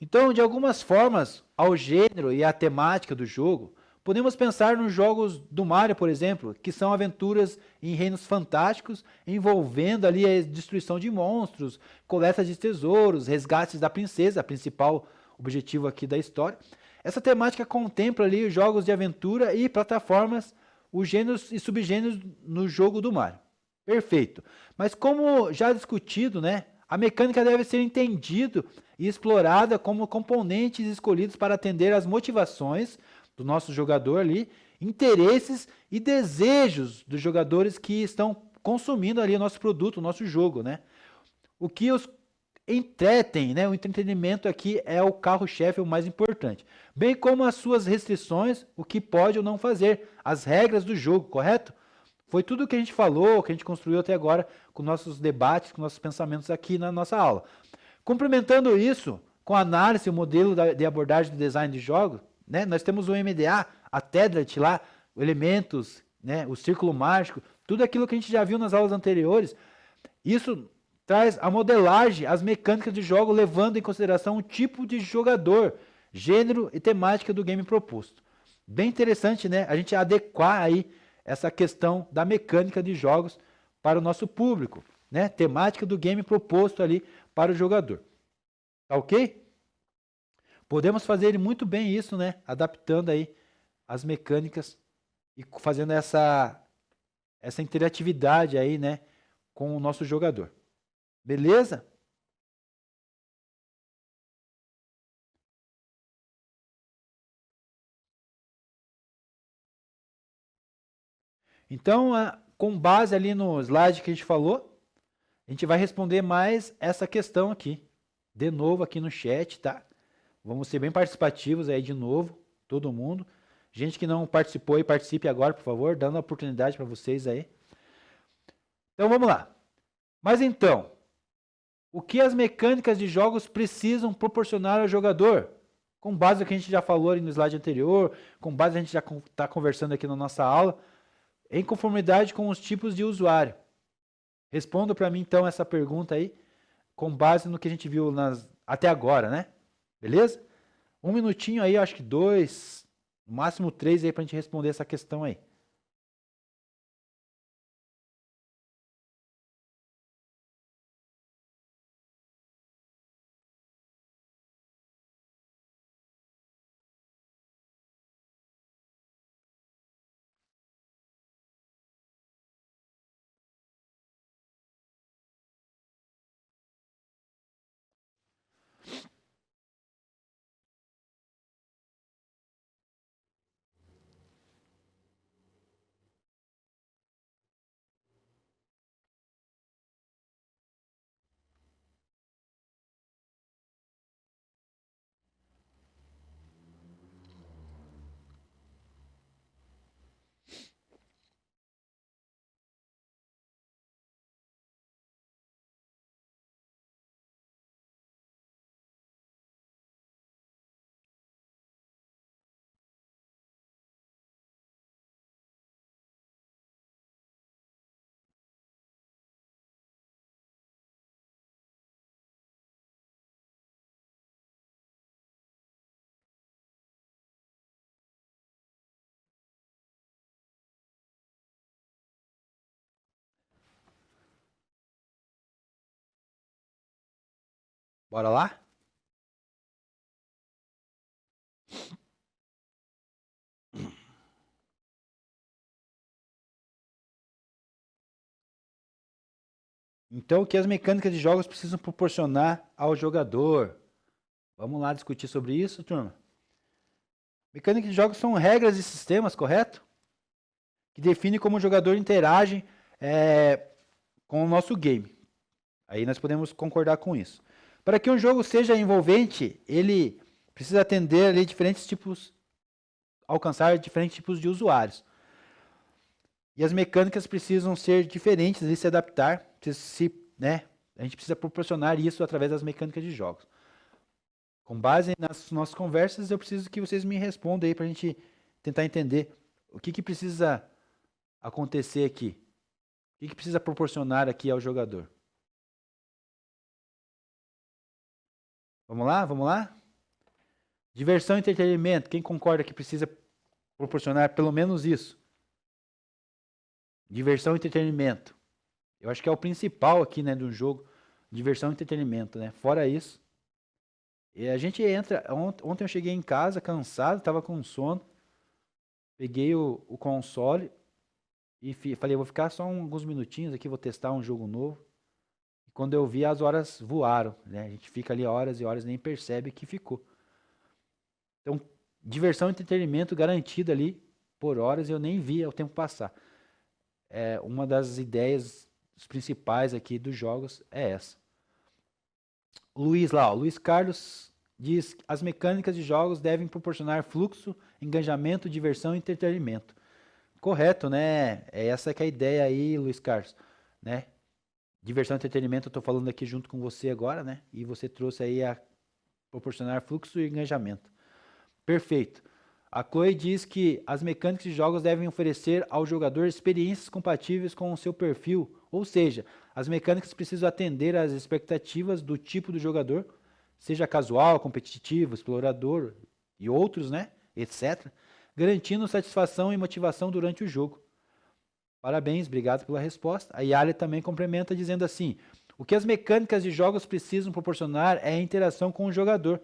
Então, de algumas formas, ao gênero e à temática do jogo, podemos pensar nos jogos do Mario, por exemplo, que são aventuras em reinos fantásticos, envolvendo ali a destruição de monstros, coleta de tesouros, resgates da princesa, a principal objetivo aqui da história. Essa temática contempla ali os jogos de aventura e plataformas, os gêneros e subgêneros no jogo do Mario. Perfeito. Mas como já discutido, né, a mecânica deve ser entendida e explorada como componentes escolhidos para atender às motivações do nosso jogador ali, interesses e desejos dos jogadores que estão consumindo ali o nosso produto, o nosso jogo, né? O que entretem, né? O entretenimento aqui é o carro-chefe, o mais importante. Bem como as suas restrições, o que pode ou não fazer, as regras do jogo, correto? Foi tudo o que a gente falou, que a gente construiu até agora com nossos debates, com nossos pensamentos aqui na nossa aula. Complementando isso, com a análise, o modelo de abordagem do design de jogos, né? Nós temos o MDA, a Tedlet lá, elementos, né? O círculo mágico, tudo aquilo que a gente já viu nas aulas anteriores. Isso traz a modelagem, as mecânicas de jogo, levando em consideração o tipo de jogador, gênero e temática do game proposto. Bem interessante, né? A gente adequar aí essa questão da mecânica de jogos para o nosso público, né? Temática do game proposto ali para o jogador. Tá ok? Podemos fazer muito bem isso, né? Adaptando aí as mecânicas e fazendo essa interatividade aí, né? Com o nosso jogador. Beleza? Então, com base ali no slide que a gente falou, a gente vai responder mais essa questão aqui. De novo aqui no chat, tá? Vamos ser bem participativos aí de novo, todo mundo. Gente que não participou aí, participe agora, por favor, dando a oportunidade para vocês aí. Então, vamos lá. Mas então, o que as mecânicas de jogos precisam proporcionar ao jogador? Com base no que a gente já falou ali no slide anterior, com base no que a gente já está conversando aqui na nossa aula, em conformidade com os tipos de usuário. Responda para mim, então, essa pergunta aí, com base no que a gente viu até agora, né? Beleza? Um minutinho aí, acho que 2, no máximo 3 aí para a gente responder essa questão aí. Bora lá? Então, o que as mecânicas de jogos precisam proporcionar ao jogador? Vamos lá discutir sobre isso, turma? Mecânicas de jogos são regras e sistemas, correto? Que definem como o jogador interage com o nosso game. Aí nós podemos concordar com isso. Para que um jogo seja envolvente, ele precisa atender ali diferentes tipos, alcançar diferentes tipos de usuários. E as mecânicas precisam ser diferentes e se adaptar, né? A gente precisa proporcionar isso através das mecânicas de jogos. Com base nas nossas conversas, eu preciso que vocês me respondam aí para a gente tentar entender o que precisa acontecer aqui. O que precisa proporcionar aqui ao jogador. Vamos lá? Vamos lá? Diversão e entretenimento. Quem concorda que precisa proporcionar pelo menos isso? Diversão e entretenimento. Eu acho que é o principal aqui, né, do jogo. Diversão e entretenimento, né? Fora isso. E a gente entra... Ontem eu cheguei em casa cansado, estava com sono. Peguei o console e falei, vou ficar só alguns minutinhos aqui, vou testar um jogo novo. E quando eu vi, as horas voaram, né? A gente fica ali horas e horas e nem percebe que ficou. Então, diversão e entretenimento garantido ali por horas, eu nem via o tempo passar. Uma das ideias principais aqui dos jogos é essa. Luiz lá, ó, Luiz Carlos diz que as mecânicas de jogos devem proporcionar fluxo, engajamento, diversão e entretenimento. Correto, né? É essa que é a ideia aí, Luiz Carlos, né? Diversão e entretenimento, eu tô falando aqui junto com você agora, né? E você trouxe aí a proporcionar fluxo e engajamento. Perfeito. A Chloe diz que as mecânicas de jogos devem oferecer ao jogador experiências compatíveis com o seu perfil, ou seja, as mecânicas precisam atender às expectativas do tipo do jogador, seja casual, competitivo, explorador e outros, né, etc., garantindo satisfação e motivação durante o jogo. Parabéns, obrigado pela resposta. A Yali também complementa dizendo assim: o que as mecânicas de jogos precisam proporcionar é a interação com o jogador.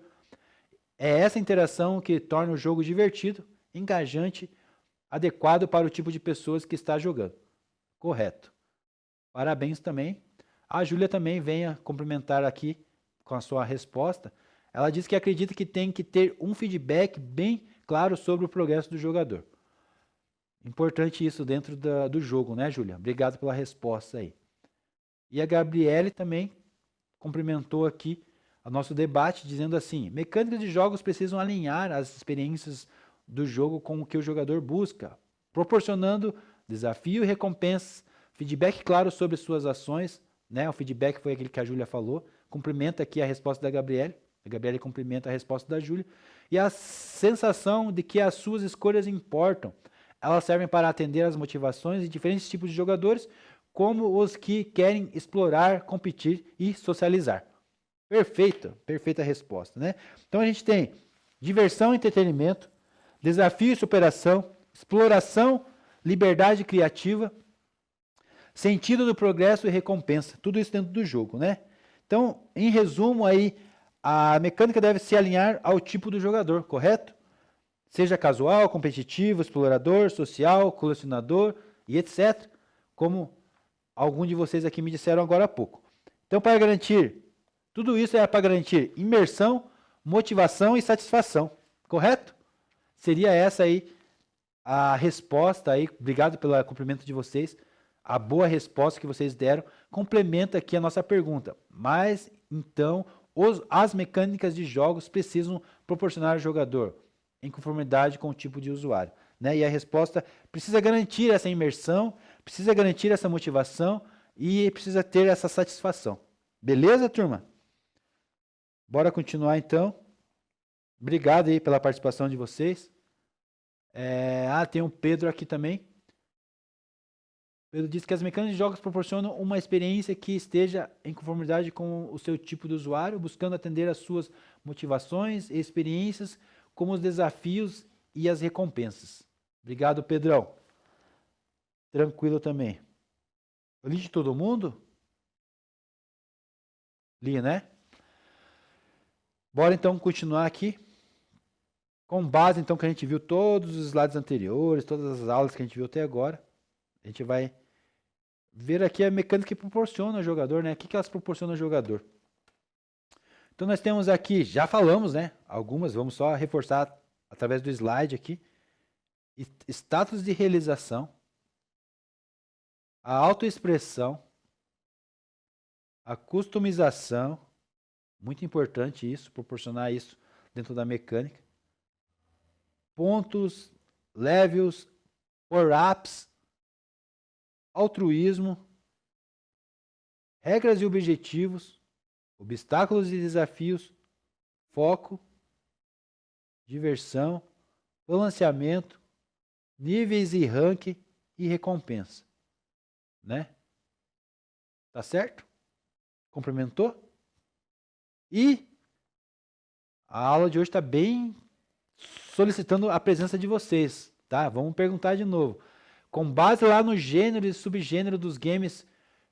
É essa interação que torna o jogo divertido, engajante, adequado para o tipo de pessoas que está jogando. Correto. Parabéns também. A Júlia também vem a complementar aqui com a sua resposta. Ela diz que acredita que tem que ter um feedback bem claro sobre o progresso do jogador. Importante isso dentro do jogo, né, Júlia? Obrigado pela resposta aí. E a Gabriele também complementou aqui o nosso debate, dizendo assim: mecânicas de jogos precisam alinhar as experiências do jogo com o que o jogador busca, proporcionando desafio e recompensas, feedback claro sobre suas ações, né? O feedback foi aquele que a Júlia falou, complementa aqui a resposta da Gabriele, a Gabriele complementa a resposta da Júlia, e a sensação de que as suas escolhas importam. Elas servem para atender às motivações de diferentes tipos de jogadores, como os que querem explorar, competir e socializar. Perfeita resposta, né? Então a gente tem diversão e entretenimento, desafio e superação, exploração, liberdade criativa, sentido do progresso e recompensa, tudo isso dentro do jogo, né? Então, em resumo aí, a mecânica deve se alinhar ao tipo do jogador, correto? Seja casual, competitivo, explorador, social, colecionador e etc. Como alguns de vocês aqui me disseram agora há pouco. Então, para garantir, tudo isso é para garantir imersão, motivação e satisfação, correto? Seria essa aí a resposta aí. Obrigado pelo cumprimento de vocês. A boa resposta que vocês deram complementa aqui a nossa pergunta. Mas, então, as mecânicas de jogos precisam proporcionar ao jogador em conformidade com o tipo de usuário, né? E a resposta precisa garantir essa imersão, precisa garantir essa motivação e precisa ter essa satisfação. Beleza, turma? Bora continuar então. Obrigado aí pela participação de vocês. Tem um Pedro aqui também. Pedro diz que as mecânicas de jogos proporcionam uma experiência que esteja em conformidade com o seu tipo de usuário, buscando atender às suas motivações e experiências, como os desafios e as recompensas. Obrigado, Pedrão. Tranquilo também. Eu li de todo mundo? Li, né? Bora então continuar aqui. Com base então que a gente viu todos os slides anteriores, todas as aulas que a gente viu até agora, a gente vai ver aqui a mecânica que proporciona ao jogador, né? O que elas proporcionam ao jogador? Então nós temos aqui, já falamos, né? Algumas, vamos só reforçar através do slide aqui. Status de realização, a autoexpressão, a customização, muito importante isso, proporcionar isso dentro da mecânica. Pontos, levels, power-ups, altruísmo, regras e objetivos, obstáculos e desafios, foco, diversão, balanceamento, níveis e ranking e recompensa, né? Tá certo? Complementou? E a aula de hoje está bem solicitando a presença de vocês, tá? Vamos perguntar de novo. Com base lá no gênero e subgênero dos games,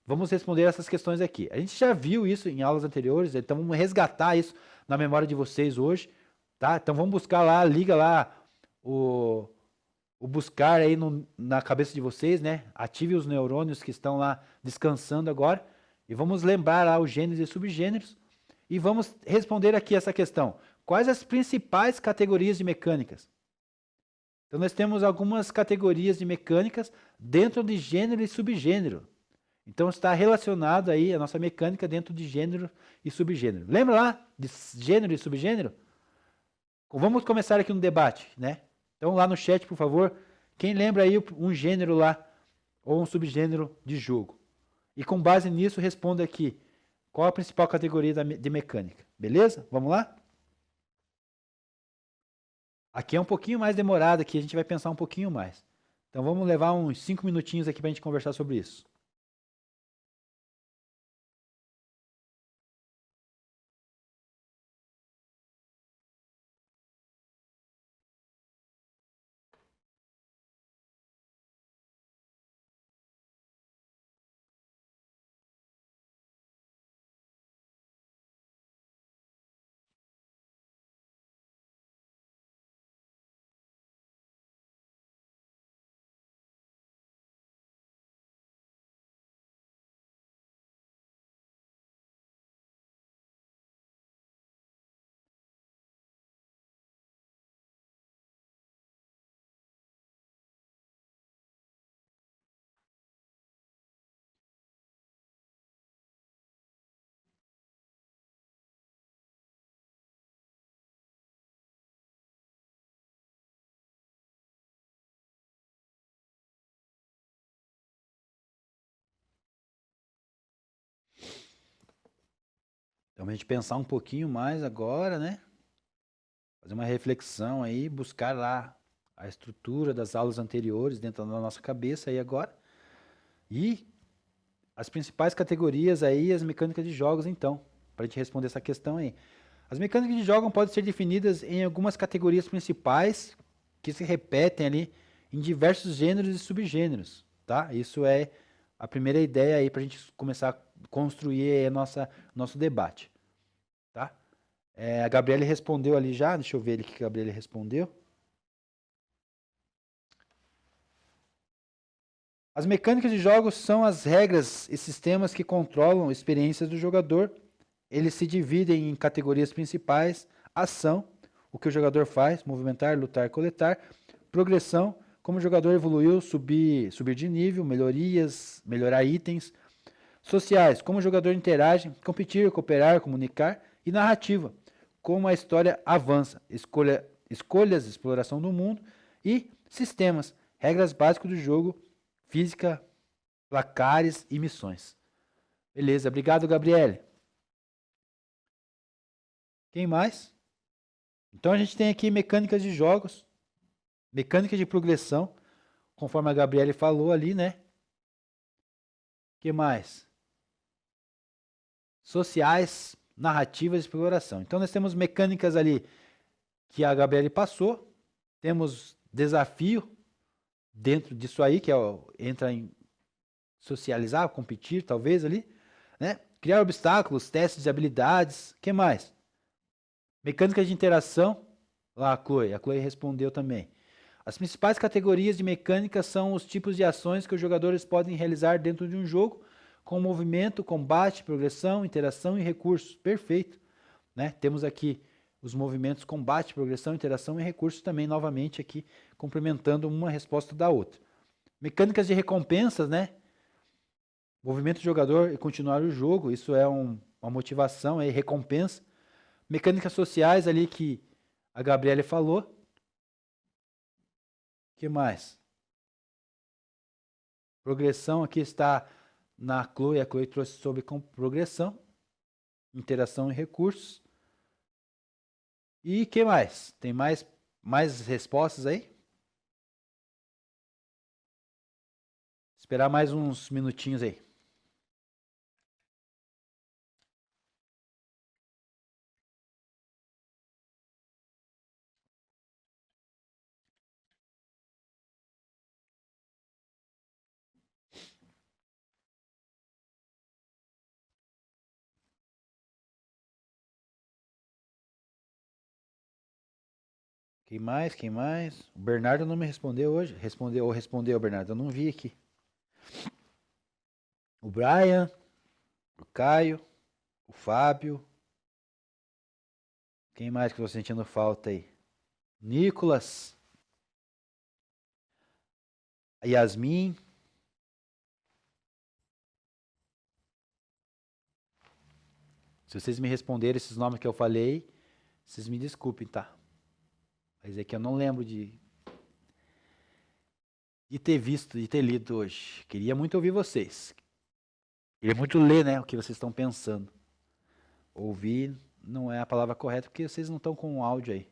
vamos responder essas questões aqui. A gente já viu isso em aulas anteriores, então vamos resgatar isso na memória de vocês hoje, tá? Então vamos buscar lá, liga lá o buscar aí na cabeça de vocês, né? Ative os neurônios que estão lá descansando agora e vamos lembrar lá os gêneros e subgêneros e vamos responder aqui essa questão. Quais as principais categorias de mecânicas? Então nós temos algumas categorias de mecânicas dentro de gênero e subgênero. Então está relacionado aí a nossa mecânica dentro de gênero e subgênero. Lembra lá de gênero e subgênero? Vamos começar aqui um debate, né? Então lá no chat, por favor, quem lembra aí um gênero lá ou um subgênero de jogo? E com base nisso responda aqui qual a principal categoria de mecânica. Beleza? Vamos lá? Aqui é um pouquinho mais demorado, aqui a gente vai pensar um pouquinho mais. Então vamos levar uns 5 minutinhos aqui para a gente conversar sobre isso. Então a gente pensar um pouquinho mais agora, né? Fazer uma reflexão aí, buscar lá a estrutura das aulas anteriores dentro da nossa cabeça aí agora. E as principais categorias aí, as mecânicas de jogos então, para a gente responder essa questão aí. As mecânicas de jogos podem ser definidas em algumas categorias principais que se repetem ali em diversos gêneros e subgêneros, tá? Isso é a primeira ideia aí para a gente começar a construir a nosso debate, tá? A Gabriele respondeu ali já, deixa eu ver o que a Gabriele respondeu. As mecânicas de jogos são as regras e sistemas que controlam experiências do jogador. Eles se dividem em categorias principais: ação, o que o jogador faz, movimentar, lutar, coletar; progressão, como o jogador evoluiu, subir de nível, melhorias, melhorar itens; sociais, como o jogador interage, competir, cooperar, comunicar; e narrativa, como a história avança, escolhas, exploração do mundo; e sistemas, regras básicas do jogo, física, placares e missões. Beleza, obrigado, Gabriele. Quem mais? Então a gente tem aqui mecânicas de jogos, mecânica de progressão, conforme a Gabriele falou ali, né? Que mais? Sociais, narrativas e exploração. Então nós temos mecânicas ali que a Gabriele passou, temos desafio dentro disso aí, que entra em socializar, competir, talvez ali, né? Criar obstáculos, testes de habilidades, que mais? Mecânicas de interação, lá a Chloe respondeu também. As principais categorias de mecânica são os tipos de ações que os jogadores podem realizar dentro de um jogo, com movimento, combate, progressão, interação e recursos. Perfeito. Né? Temos aqui os movimentos combate, progressão, interação e recursos também, novamente aqui, complementando uma resposta da outra. Mecânicas de recompensas, né? Movimento do jogador e continuar o jogo, isso é uma motivação, é recompensa. Mecânicas sociais ali que a Gabriele falou. O que mais? Progressão aqui está na Chloe, a Chloe trouxe sobre progressão, interação e recursos. E que mais? Tem mais respostas aí? Esperar mais uns minutinhos aí. Quem mais? Quem mais? O Bernardo não me respondeu hoje. Respondeu, Bernardo. Eu não vi aqui. O Brian, o Caio, o Fábio. Quem mais que eu tô sentindo falta aí? Nicolas. A Yasmin. Se vocês me responderem esses nomes que eu falei, vocês me desculpem, tá? Mas é que eu não lembro de ter visto, de ter lido hoje. Queria muito ouvir vocês. Queria muito ler, né, o que vocês estão pensando. Ouvir não é a palavra correta, porque vocês não estão com o áudio aí.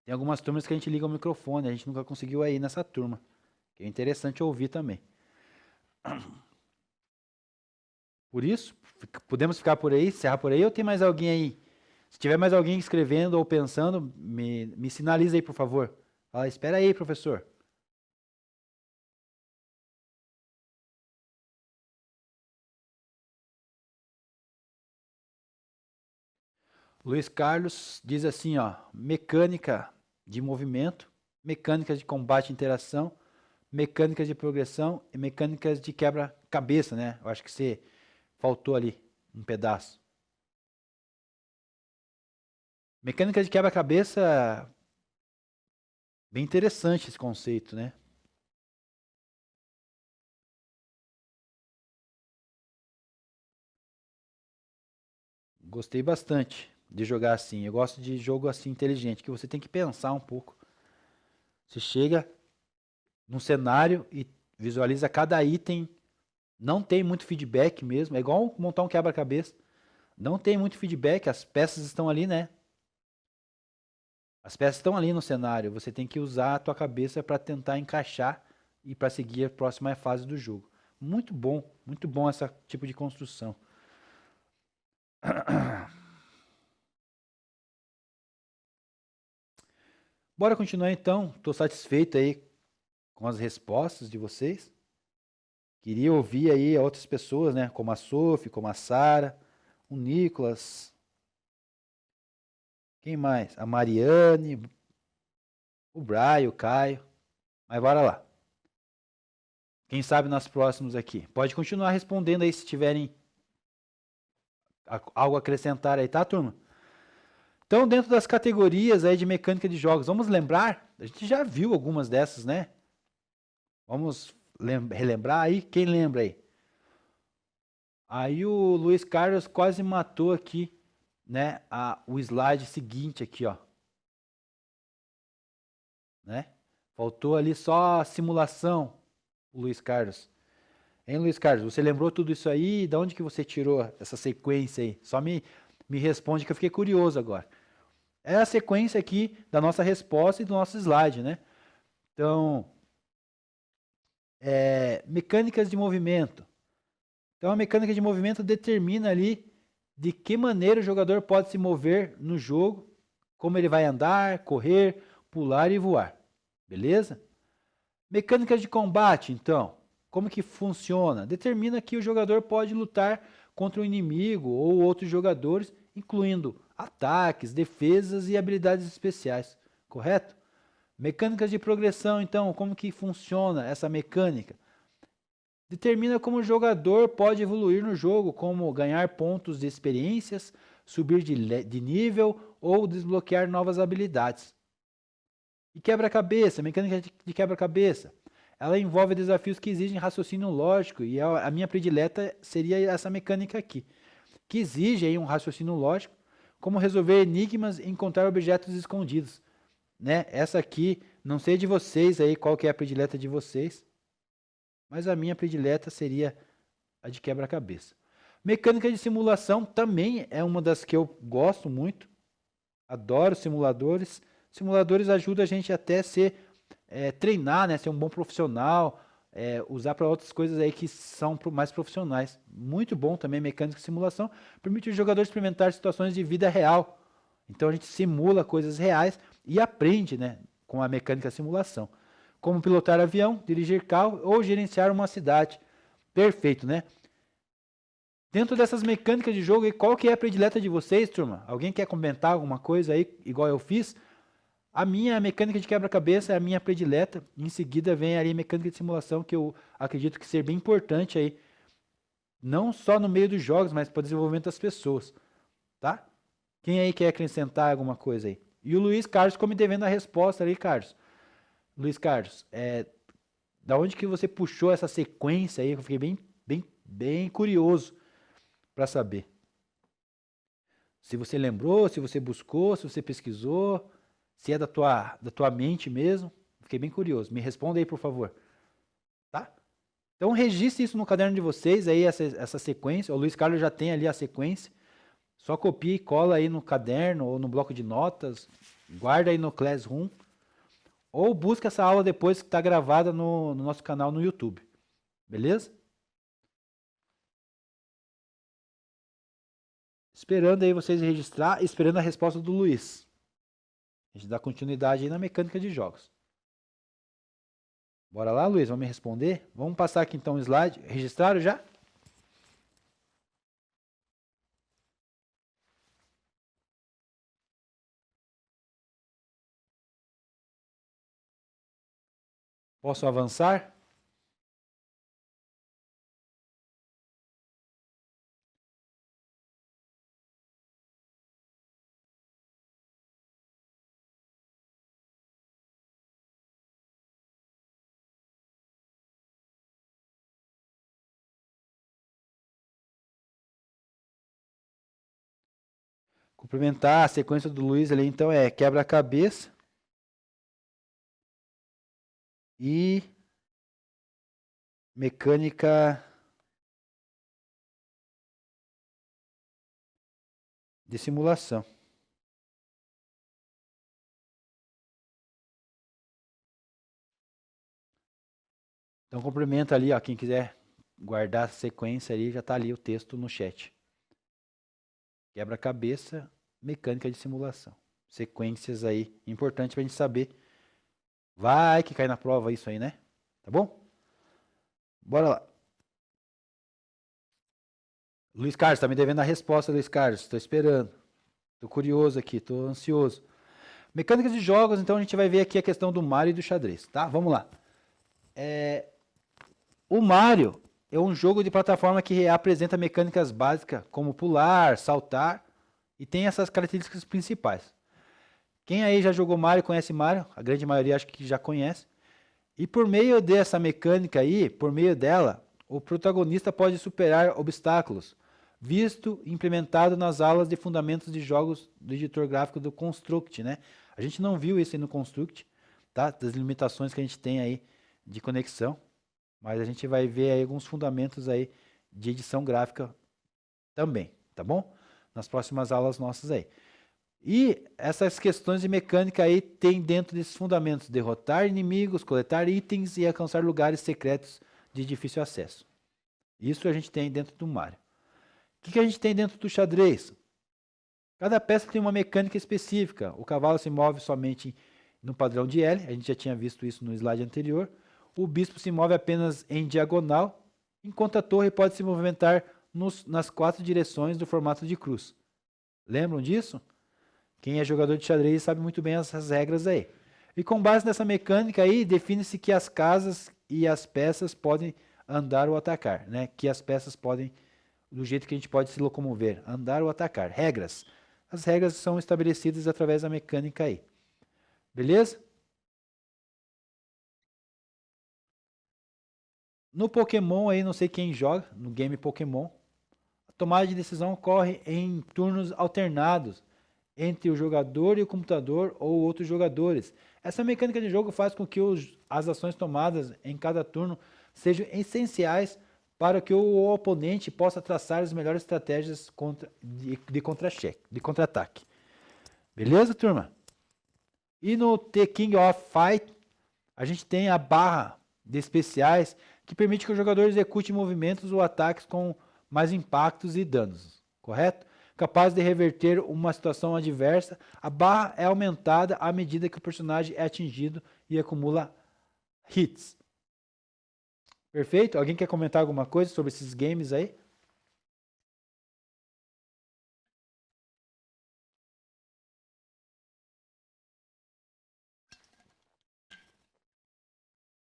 Tem algumas turmas que a gente liga o microfone, a gente nunca conseguiu aí nessa turma. Que é interessante ouvir também. Por isso, podemos ficar por aí, encerrar por aí, ou tem mais alguém aí? Se tiver mais alguém escrevendo ou pensando, me sinaliza aí, por favor. Fala, espera aí, professor. Luiz Carlos diz assim, ó, mecânica de movimento, mecânicas de combate e interação, mecânicas de progressão e mecânicas de quebra-cabeça, né? Eu acho que você faltou ali um pedaço. Mecânica de quebra-cabeça, bem interessante esse conceito, né? Gostei bastante de jogar assim. Eu gosto de jogo assim inteligente, que você tem que pensar um pouco. Você chega num cenário e visualiza cada item. Não tem muito feedback mesmo. É igual montar um quebra-cabeça. Não tem muito feedback. As peças estão ali, né? As peças estão ali no cenário. Você tem que usar a tua cabeça para tentar encaixar e para seguir a próxima fase do jogo. Muito bom esse tipo de construção. Bora continuar então. Estou satisfeito aí com as respostas de vocês. Queria ouvir aí outras pessoas, né? Como a Sophie, como a Sara, o Nicolas. Quem mais? A Mariane, o Brian, o Caio. Mas bora lá. Quem sabe nas próximas aqui. Pode continuar respondendo aí se tiverem algo a acrescentar aí, tá, turma? Então, dentro das categorias aí de mecânica de jogos, vamos lembrar? A gente já viu algumas dessas, né? Vamos relembrar aí? Quem lembra aí? Aí o Luiz Carlos quase matou aqui, né? O slide seguinte aqui, ó. Né? Faltou ali só a simulação, o Luiz Carlos. Hein, Luiz Carlos? Você lembrou tudo isso aí? De onde que você tirou essa sequência aí? Só me responde que eu fiquei curioso agora. É a sequência aqui da nossa resposta e do nosso slide, né? Então, mecânicas de movimento. Então, a mecânica de movimento determina ali de que maneira o jogador pode se mover no jogo, como ele vai andar, correr, pular e voar. Beleza? Mecânicas de combate, então. Como que funciona? Determina que o jogador pode lutar contra o inimigo ou outros jogadores, incluindo ataques, defesas e habilidades especiais. Correto? Mecânicas de progressão, então. Como que funciona essa mecânica? Determina como o jogador pode evoluir no jogo, como ganhar pontos de experiências, subir de nível ou desbloquear novas habilidades. E quebra-cabeça, mecânica de quebra-cabeça. Ela envolve desafios que exigem raciocínio lógico, e a minha predileta seria essa mecânica aqui, que exige aí um raciocínio lógico, como resolver enigmas e encontrar objetos escondidos. Né? Essa aqui, não sei de vocês aí, qual que é a predileta de vocês, mas a minha predileta seria a de quebra-cabeça. Mecânica de simulação também é uma das que eu gosto muito. Adoro simuladores. Simuladores ajudam a gente até treinar, né? Ser um bom profissional, usar para outras coisas aí que são mais profissionais. Muito bom também mecânica de simulação. Permite o jogador experimentar situações de vida real. Então a gente simula coisas reais e aprende, né? Com a mecânica de simulação. Como pilotar avião, dirigir carro ou gerenciar uma cidade. Perfeito, né? Dentro dessas mecânicas de jogo, qual que é a predileta de vocês, turma? Alguém quer comentar alguma coisa aí, igual eu fiz? A minha mecânica de quebra-cabeça é a minha predileta. Em seguida vem ali a mecânica de simulação, que eu acredito que ser bem importante aí. Não só no meio dos jogos, mas para o desenvolvimento das pessoas. Tá? Quem aí quer acrescentar alguma coisa aí? E o Luiz Carlos ficou me devendo a resposta ali, Carlos. Luiz Carlos, da onde que você puxou essa sequência aí? Eu fiquei bem curioso para saber. Se você lembrou, se você buscou, se você pesquisou, se é da tua mente mesmo. Fiquei bem curioso. Me responda aí, por favor. Tá? Então registre isso no caderno de vocês, aí essa sequência. O Luiz Carlos já tem ali a sequência. Só copia e cola aí no caderno ou no bloco de notas. Guarda aí no Classroom. Ou busca essa aula depois que está gravada no nosso canal no YouTube. Beleza? Esperando aí vocês registrar, esperando a resposta do Luiz. A gente dá continuidade aí na mecânica de jogos. Bora lá, Luiz, vamos me responder? Vamos passar aqui então o slide. Registraram já? Posso avançar? Complementar a sequência do Luiz ali, então, é quebra-cabeça e mecânica de simulação. Então, complementa ali, ó, quem quiser guardar a sequência ali, já está ali o texto no chat. Quebra-cabeça, mecânica de simulação. Sequências aí, importante para a gente saber. Vai que cai na prova isso aí, né? Tá bom? Bora lá. Luiz Carlos, tá me devendo a resposta, Luiz Carlos. Estou esperando. Estou curioso aqui, estou ansioso. Mecânicas de jogos, então a gente vai ver aqui a questão do Mario e do xadrez, tá? Vamos lá. O Mario é um jogo de plataforma que apresenta mecânicas básicas como pular, saltar e tem essas características principais. Quem aí já jogou Mario, conhece Mario? A grande maioria acho que já conhece. E por meio dessa mecânica aí, por meio dela, o protagonista pode superar obstáculos, visto implementado nas aulas de fundamentos de jogos do editor gráfico do Construct, né? A gente não viu isso aí no Construct, tá? Das limitações que a gente tem aí de conexão, mas a gente vai ver aí alguns fundamentos aí de edição gráfica também, tá bom? Nas próximas aulas nossas aí. E essas questões de mecânica aí tem dentro desses fundamentos derrotar inimigos, coletar itens e alcançar lugares secretos de difícil acesso. Isso a gente tem dentro do Mario. O que a gente tem dentro do xadrez? Cada peça tem uma mecânica específica. O cavalo se move somente no padrão de L, a gente já tinha visto isso no slide anterior. O bispo se move apenas em diagonal, enquanto a torre pode se movimentar nas 4 direções do formato de cruz. Lembram disso? Quem é jogador de xadrez sabe muito bem essas regras aí. E com base nessa mecânica aí, define-se que as casas e as peças podem andar ou atacar, né? Que as peças podem, do jeito que a gente pode se locomover, andar ou atacar. Regras. As regras são estabelecidas através da mecânica aí. Beleza? No Pokémon aí, não sei quem joga, no game Pokémon, a tomada de decisão ocorre em turnos alternados entre o jogador e o computador ou outros jogadores. Essa mecânica de jogo faz com que as ações tomadas em cada turno sejam essenciais para que o oponente possa traçar as melhores estratégias de contra-ataque. Beleza, turma? E no The King of Fight, a gente tem a barra de especiais que permite que o jogador execute movimentos ou ataques com mais impactos e danos, correto? Capaz de reverter uma situação adversa, a barra é aumentada à medida que o personagem é atingido e acumula hits. Perfeito? Alguém quer comentar alguma coisa sobre esses games aí?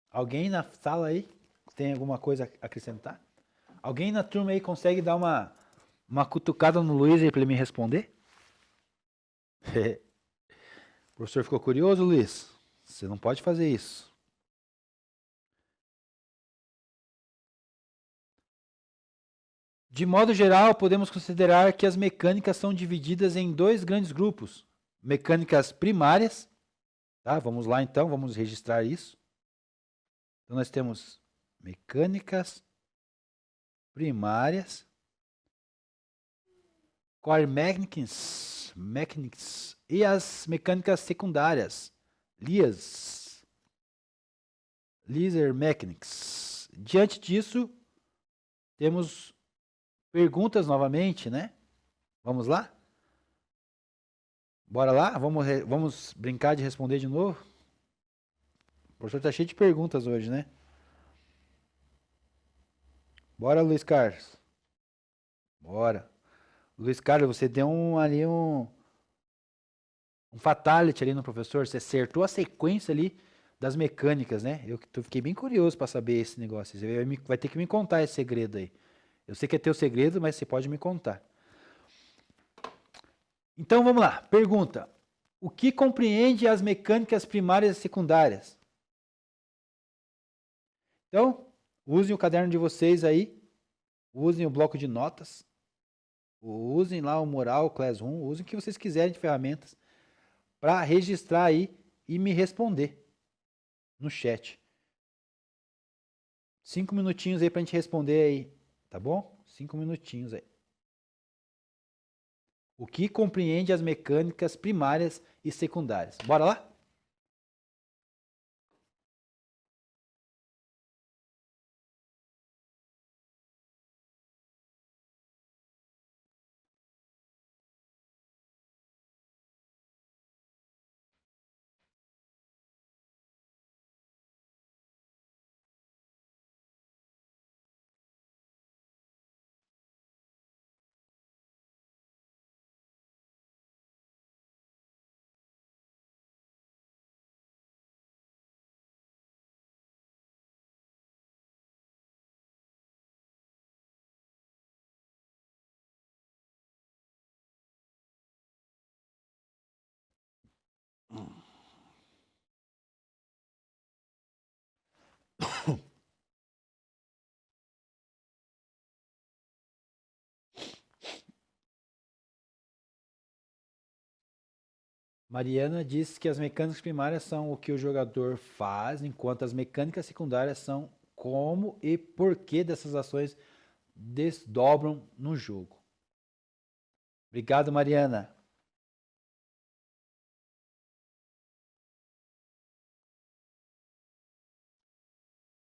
Alguém na sala aí tem alguma coisa a acrescentar? Alguém na turma aí consegue dar uma cutucada no Luiz aí para ele me responder? O professor ficou curioso, Luiz? Você não pode fazer isso. De modo geral, podemos considerar que as mecânicas são divididas em dois grandes grupos. Mecânicas primárias, tá? Vamos lá então, vamos registrar isso. Então nós temos mecânicas primárias, core mechanics, e as mecânicas secundárias, laser mechanics. Diante disso, temos perguntas novamente, né? Vamos lá? Bora lá? Vamos brincar de responder de novo? O professor tá cheio de perguntas hoje, né? Bora, Luiz Carlos. Bora. Luiz Carlos, você deu um fatality ali no professor. Você acertou a sequência ali das mecânicas, né? Eu fiquei bem curioso para saber esse negócio. Você vai ter que me contar esse segredo aí. Eu sei que é teu segredo, mas você pode me contar. Então vamos lá. Pergunta: o que compreende as mecânicas primárias e secundárias? Então, usem o caderno de vocês aí, usem o bloco de notas, usem lá o Mural, o Classroom, usem o que vocês quiserem de ferramentas para registrar aí e me responder no chat. 5 minutinhos aí para a gente responder aí, tá bom? 5 minutinhos aí. O que compreende as mecânicas primárias e secundárias? Bora lá? Mariana diz que as mecânicas primárias são o que o jogador faz, enquanto as mecânicas secundárias são como e porquê dessas ações desdobram no jogo. Obrigado, Mariana.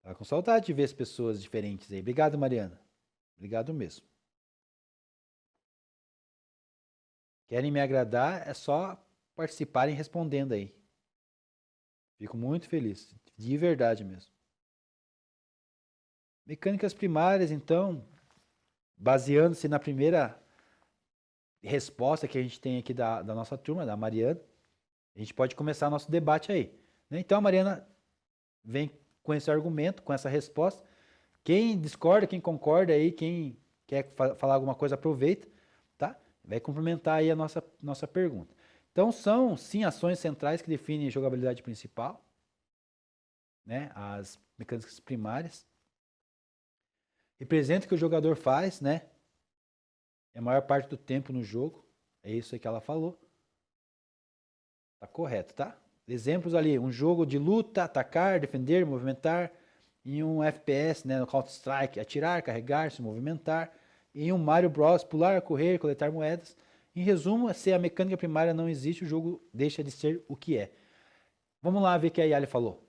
Tava com saudade de ver as pessoas diferentes aí. Obrigado, Mariana. Obrigado mesmo. Querem me agradar? É só participarem respondendo aí. Fico muito feliz. De verdade mesmo. Mecânicas primárias, então, baseando-se na primeira resposta que a gente tem aqui da nossa turma, da Mariana, a gente pode começar nosso debate aí. Né? Então, a Mariana vem com esse argumento, com essa resposta. Quem discorda, quem concorda aí, quem quer falar alguma coisa, aproveita, tá? Vai complementar aí a nossa pergunta. Então, são, sim, ações centrais que definem a jogabilidade principal, né? As mecânicas primárias. Representa o que o jogador faz, né? É a maior parte do tempo no jogo. É isso aí que ela falou. Tá correto, tá? Exemplos ali, um jogo de luta, atacar, defender, movimentar. Em um FPS, né, no Counter-Strike, atirar, carregar, se movimentar. Em um Mario Bros, pular, correr, coletar moedas. Em resumo, se a mecânica primária não existe, o jogo deixa de ser o que é. Vamos lá ver o que a Yali falou.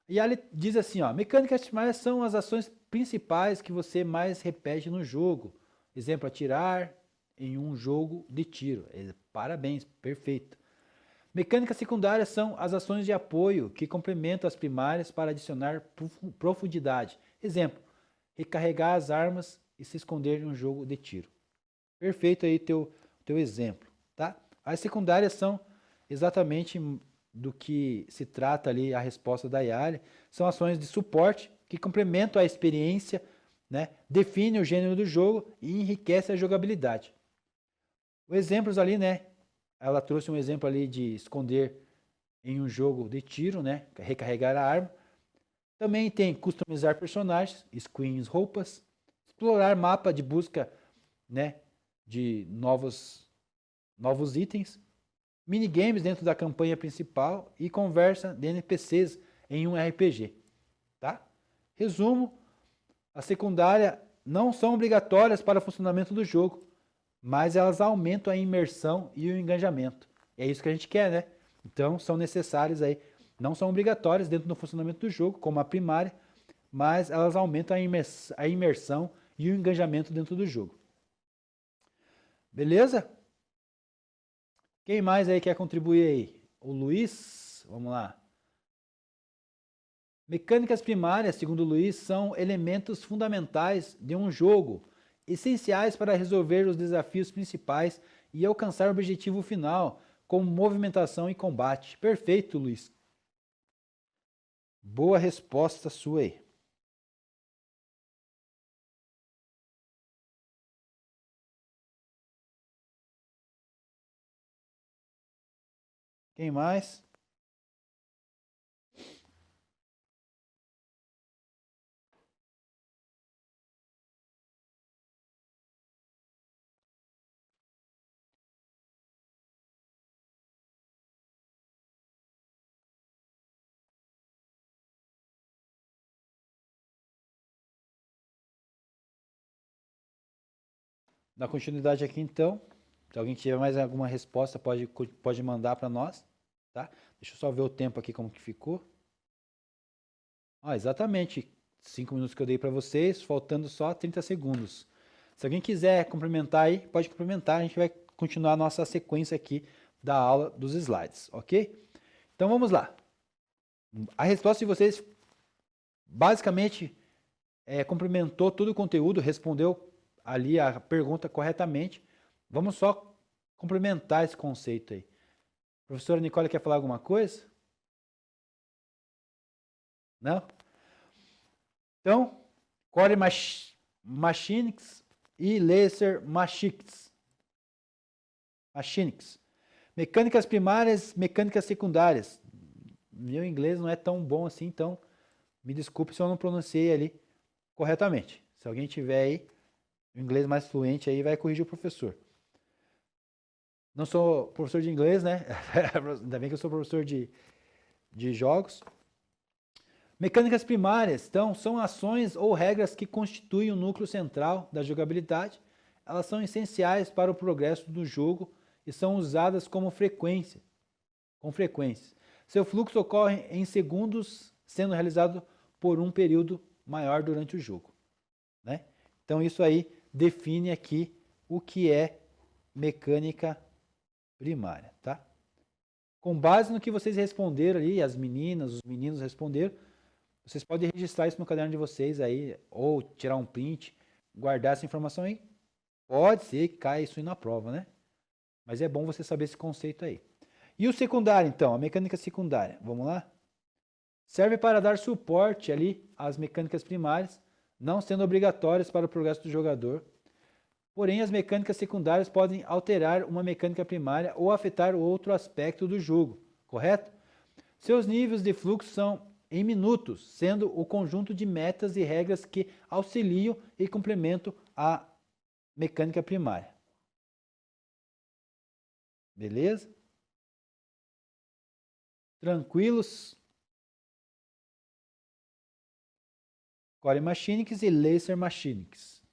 A Yali diz assim, ó, mecânicas primárias são as ações principais que você mais repete no jogo. Exemplo, atirar em um jogo de tiro. Parabéns, perfeito. Mecânicas secundárias são as ações de apoio que complementam as primárias para adicionar profundidade. Exemplo, recarregar as armas e se esconder em um jogo de tiro. Perfeito aí teu exemplo, tá? As secundárias são exatamente do que se trata ali a resposta da Yali. São ações de suporte que complementam a experiência, né? Definem o gênero do jogo e enriquecem a jogabilidade. Os exemplos ali, né? Ela trouxe um exemplo ali de esconder em um jogo de tiro, né? Recarregar a arma. Também tem customizar personagens, skins, roupas, explorar mapa de busca, né, de novos itens, minigames dentro da campanha principal e conversa de NPCs em um RPG, tá? Resumo, a secundária não são obrigatórias para o funcionamento do jogo, mas elas aumentam a imersão e o engajamento. É isso que a gente quer, né? Então são necessárias aí, não são obrigatórias dentro do funcionamento do jogo, como a primária, mas elas aumentam a imersão e o engajamento dentro do jogo. Beleza? Quem mais aí quer contribuir aí? O Luiz, vamos lá. Mecânicas primárias, segundo o Luiz, são elementos fundamentais de um jogo, essenciais para resolver os desafios principais e alcançar o objetivo final, como movimentação e combate. Perfeito, Luiz. Boa resposta sua aí. Quem mais? Dá continuidade aqui então. Se alguém tiver mais alguma resposta, pode mandar para nós, tá? Deixa eu só ver o tempo aqui como que ficou. Exatamente 5 minutos que eu dei para vocês, faltando só 30 segundos. Se alguém quiser complementar aí, pode complementar, a gente vai continuar a nossa sequência aqui da aula dos slides, ok? Então vamos lá. A resposta de vocês basicamente complementou todo o conteúdo, respondeu ali a pergunta corretamente. Vamos só complementar esse conceito aí. Professora Nicole quer falar alguma coisa? Não? Então, Core Machinics e Laser Machinics. Mecânicas primárias, mecânicas secundárias. Meu inglês não é tão bom assim, então me desculpe se eu não pronunciei ali corretamente. Se alguém tiver aí o inglês mais fluente aí, vai corrigir o professor. Não sou professor de inglês, né? Ainda bem que eu sou professor de jogos. Mecânicas primárias, então, são ações ou regras que constituem o núcleo central da jogabilidade. Elas são essenciais para o progresso do jogo e são usadas com frequência. Seu fluxo ocorre em segundos, sendo realizado por um período maior durante o jogo, né? Então isso aí define aqui o que é mecânica primária, tá? Com base no que vocês responderam ali, as meninas, os meninos responderam, vocês podem registrar isso no caderno de vocês aí, ou tirar um print, guardar essa informação aí. Pode ser que caia isso aí na prova, né? Mas é bom você saber esse conceito aí. E o secundário, então, a mecânica secundária, vamos lá? Serve para dar suporte ali às mecânicas primárias, não sendo obrigatórias para o progresso do jogador. Porém, as mecânicas secundárias podem alterar uma mecânica primária ou afetar outro aspecto do jogo, correto? Seus níveis de fluxo são em minutos, sendo o conjunto de metas e regras que auxiliam e complementam a mecânica primária. Beleza? Tranquilos? Core Machinics e Laser Machinics.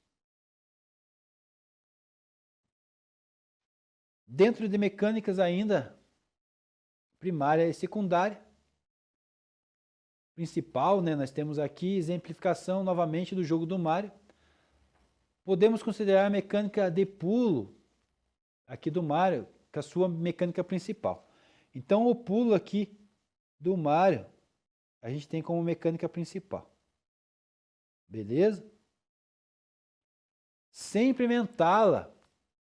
Dentro de mecânicas ainda, primária e secundária. Principal, né, nós temos aqui exemplificação novamente do jogo do Mario. Podemos considerar a mecânica de pulo aqui do Mario com a sua mecânica principal. Então o pulo aqui do Mario a gente tem como mecânica principal. Beleza? Sem implementá-la,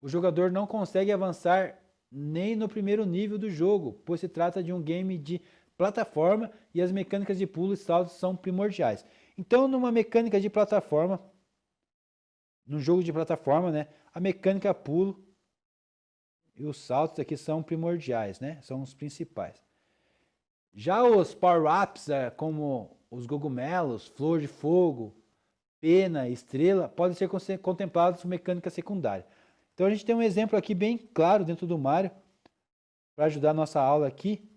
o jogador não consegue avançar nem no primeiro nível do jogo, pois se trata de um game de plataforma e as mecânicas de pulo e salto são primordiais. Então, numa mecânica de plataforma, num jogo de plataforma, né, a mecânica pulo e os saltos aqui são primordiais, né, são os principais. Já os power-ups, como os cogumelos, flor de fogo, pena, estrela, podem ser contemplados por mecânica secundária. Então a gente tem um exemplo aqui bem claro dentro do Mario, para ajudar a nossa aula aqui,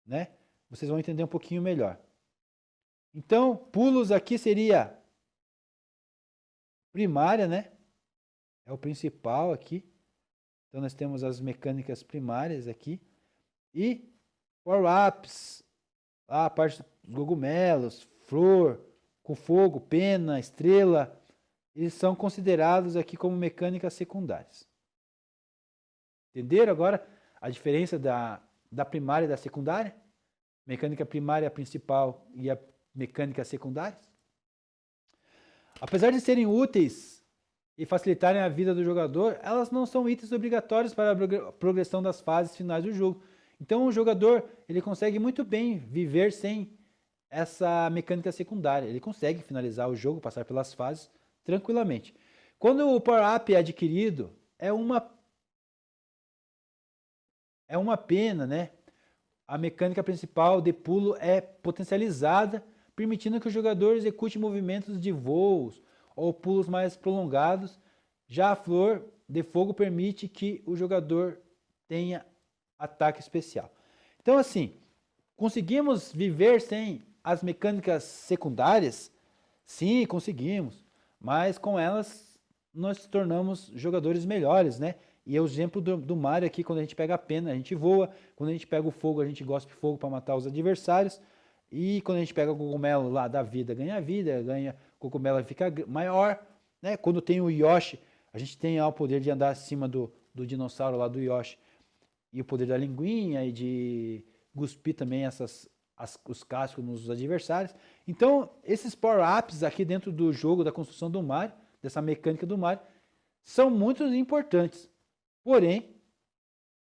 né? Vocês vão entender um pouquinho melhor. Então, pulos aqui seria primária, né? É o principal aqui. Então nós temos as mecânicas primárias aqui. E power-ups, a parte dos cogumelos, flor, com fogo, pena, estrela, eles são considerados aqui como mecânicas secundárias. Entenderam agora a diferença da primária e da secundária? Mecânica primária, a principal, e a mecânica secundária? Apesar de serem úteis e facilitarem a vida do jogador, elas não são itens obrigatórios para a progressão das fases finais do jogo. Então o jogador ele consegue muito bem viver sem essa mecânica secundária. Ele consegue finalizar o jogo, passar pelas fases tranquilamente. Quando o power-up é adquirido, é uma pena, né? A mecânica principal de pulo é potencializada, permitindo que o jogador execute movimentos de voos ou pulos mais prolongados. Já a flor de fogo permite que o jogador tenha ataque especial. Então, assim, conseguimos viver sem as mecânicas secundárias? Sim, conseguimos, mas com elas nós nos tornamos jogadores melhores, né? E é o exemplo do Mario aqui, quando a gente pega a pena, a gente voa. Quando a gente pega o fogo, a gente gospe fogo para matar os adversários. E quando a gente pega o cogumelo lá da vida, ganha cogumelo fica maior. Né? Quando tem o Yoshi, a gente tem o poder de andar acima do dinossauro lá do Yoshi. E o poder da linguinha e de cuspir também os cascos nos adversários. Então, esses power-ups aqui dentro do jogo, da construção do Mario, dessa mecânica do Mario, são muito importantes. Porém,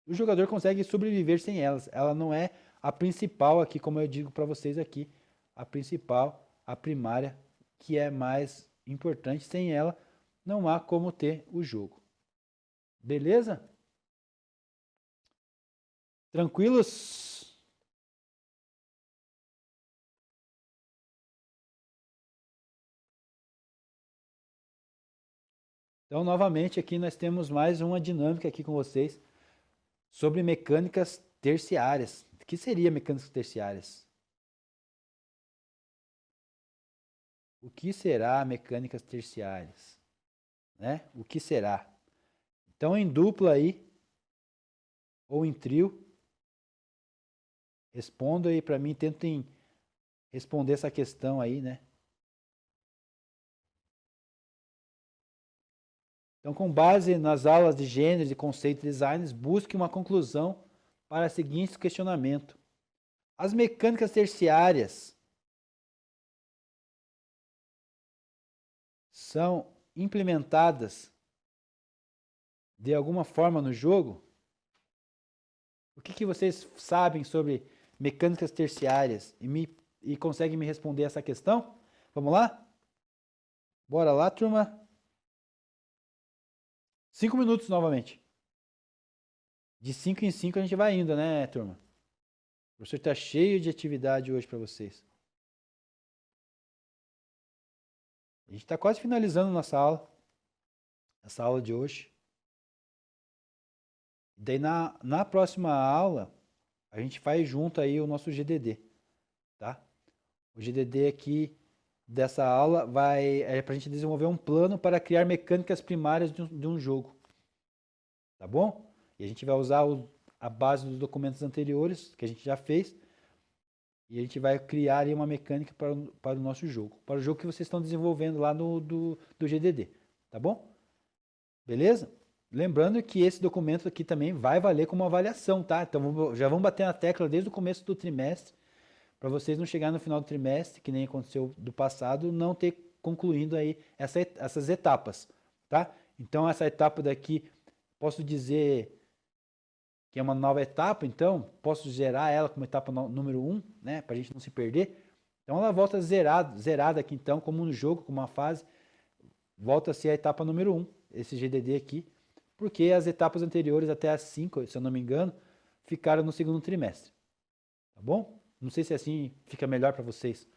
o jogador consegue sobreviver sem elas. Ela não é a principal aqui, como eu digo para vocês aqui. A principal, a primária, que é mais importante. Sem ela, não há como ter o jogo. Beleza? Tranquilos? Então, novamente, aqui nós temos mais uma dinâmica aqui com vocês sobre mecânicas terciárias. O que seria mecânicas terciárias? O que será mecânicas terciárias? Né? O que será? Então, em dupla aí, ou em trio, respondam aí para mim, tentem responder essa questão aí, né? Então, com base nas aulas de gêneros e conceito de designs, busque uma conclusão para o seguinte questionamento. As mecânicas terciárias são implementadas de alguma forma no jogo? O que vocês sabem sobre mecânicas terciárias e conseguem me responder essa questão? Vamos lá? Bora lá, turma. 5 minutos novamente. De 5 em 5 a gente vai indo, né, turma? O professor está cheio de atividade hoje para vocês. A gente está quase finalizando nossa aula. Essa aula de hoje. Daí na próxima aula, a gente faz junto aí o nosso GDD, tá? O GDD aqui dessa aula é para a gente desenvolver um plano para criar mecânicas primárias de um jogo, tá bom? E a gente vai usar a base dos documentos anteriores que a gente já fez e a gente vai criar aí uma mecânica para o nosso jogo, para o jogo que vocês estão desenvolvendo lá do GDD, tá bom? Beleza? Lembrando que esse documento aqui também vai valer como avaliação, tá? Então já vamos bater na tecla desde o começo do trimestre, para vocês não chegar no final do trimestre, que nem aconteceu do passado, não ter concluindo aí essas etapas, tá? Então essa etapa daqui, posso dizer que é uma nova etapa, então posso gerar ela como etapa número 1, né? Para a gente não se perder. Então ela volta zerada aqui então, como no jogo, como uma fase, volta a ser a etapa número 1, esse GDD aqui, porque as etapas anteriores, até as 5, se eu não me engano, ficaram no segundo trimestre. Tá bom? Não sei se assim fica melhor para vocês,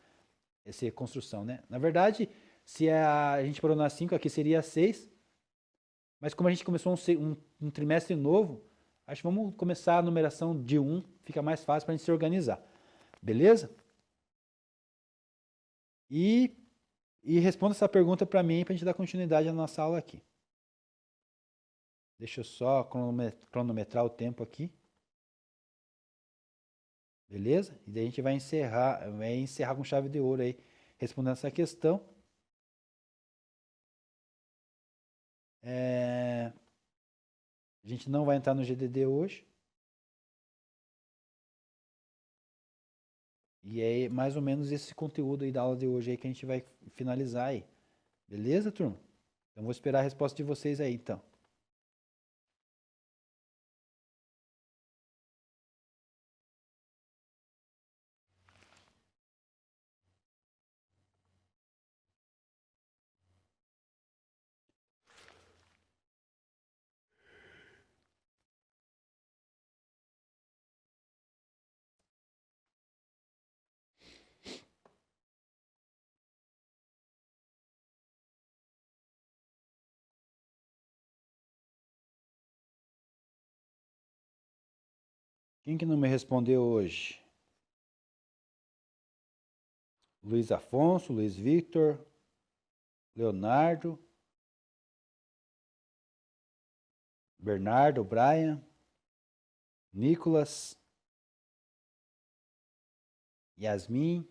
essa construção, né? Na verdade, Se a gente parou na 5, aqui seria a 6. Mas como a gente começou um trimestre novo, acho que vamos começar a numeração de 1, fica mais fácil para a gente se organizar. Beleza? E responda essa pergunta para mim para a gente dar continuidade na nossa aula aqui. Deixa eu só cronometrar o tempo aqui. Beleza? E daí a gente vai encerrar com chave de ouro aí, respondendo essa questão. A gente não vai entrar no GDD hoje. E é mais ou menos esse conteúdo aí da aula de hoje aí que a gente vai finalizar aí. Beleza, turma? Então vou esperar a resposta de vocês aí, então. Quem que não me respondeu hoje? Luiz Afonso, Luiz Victor, Leonardo, Bernardo, Brian, Nicolas, Yasmin,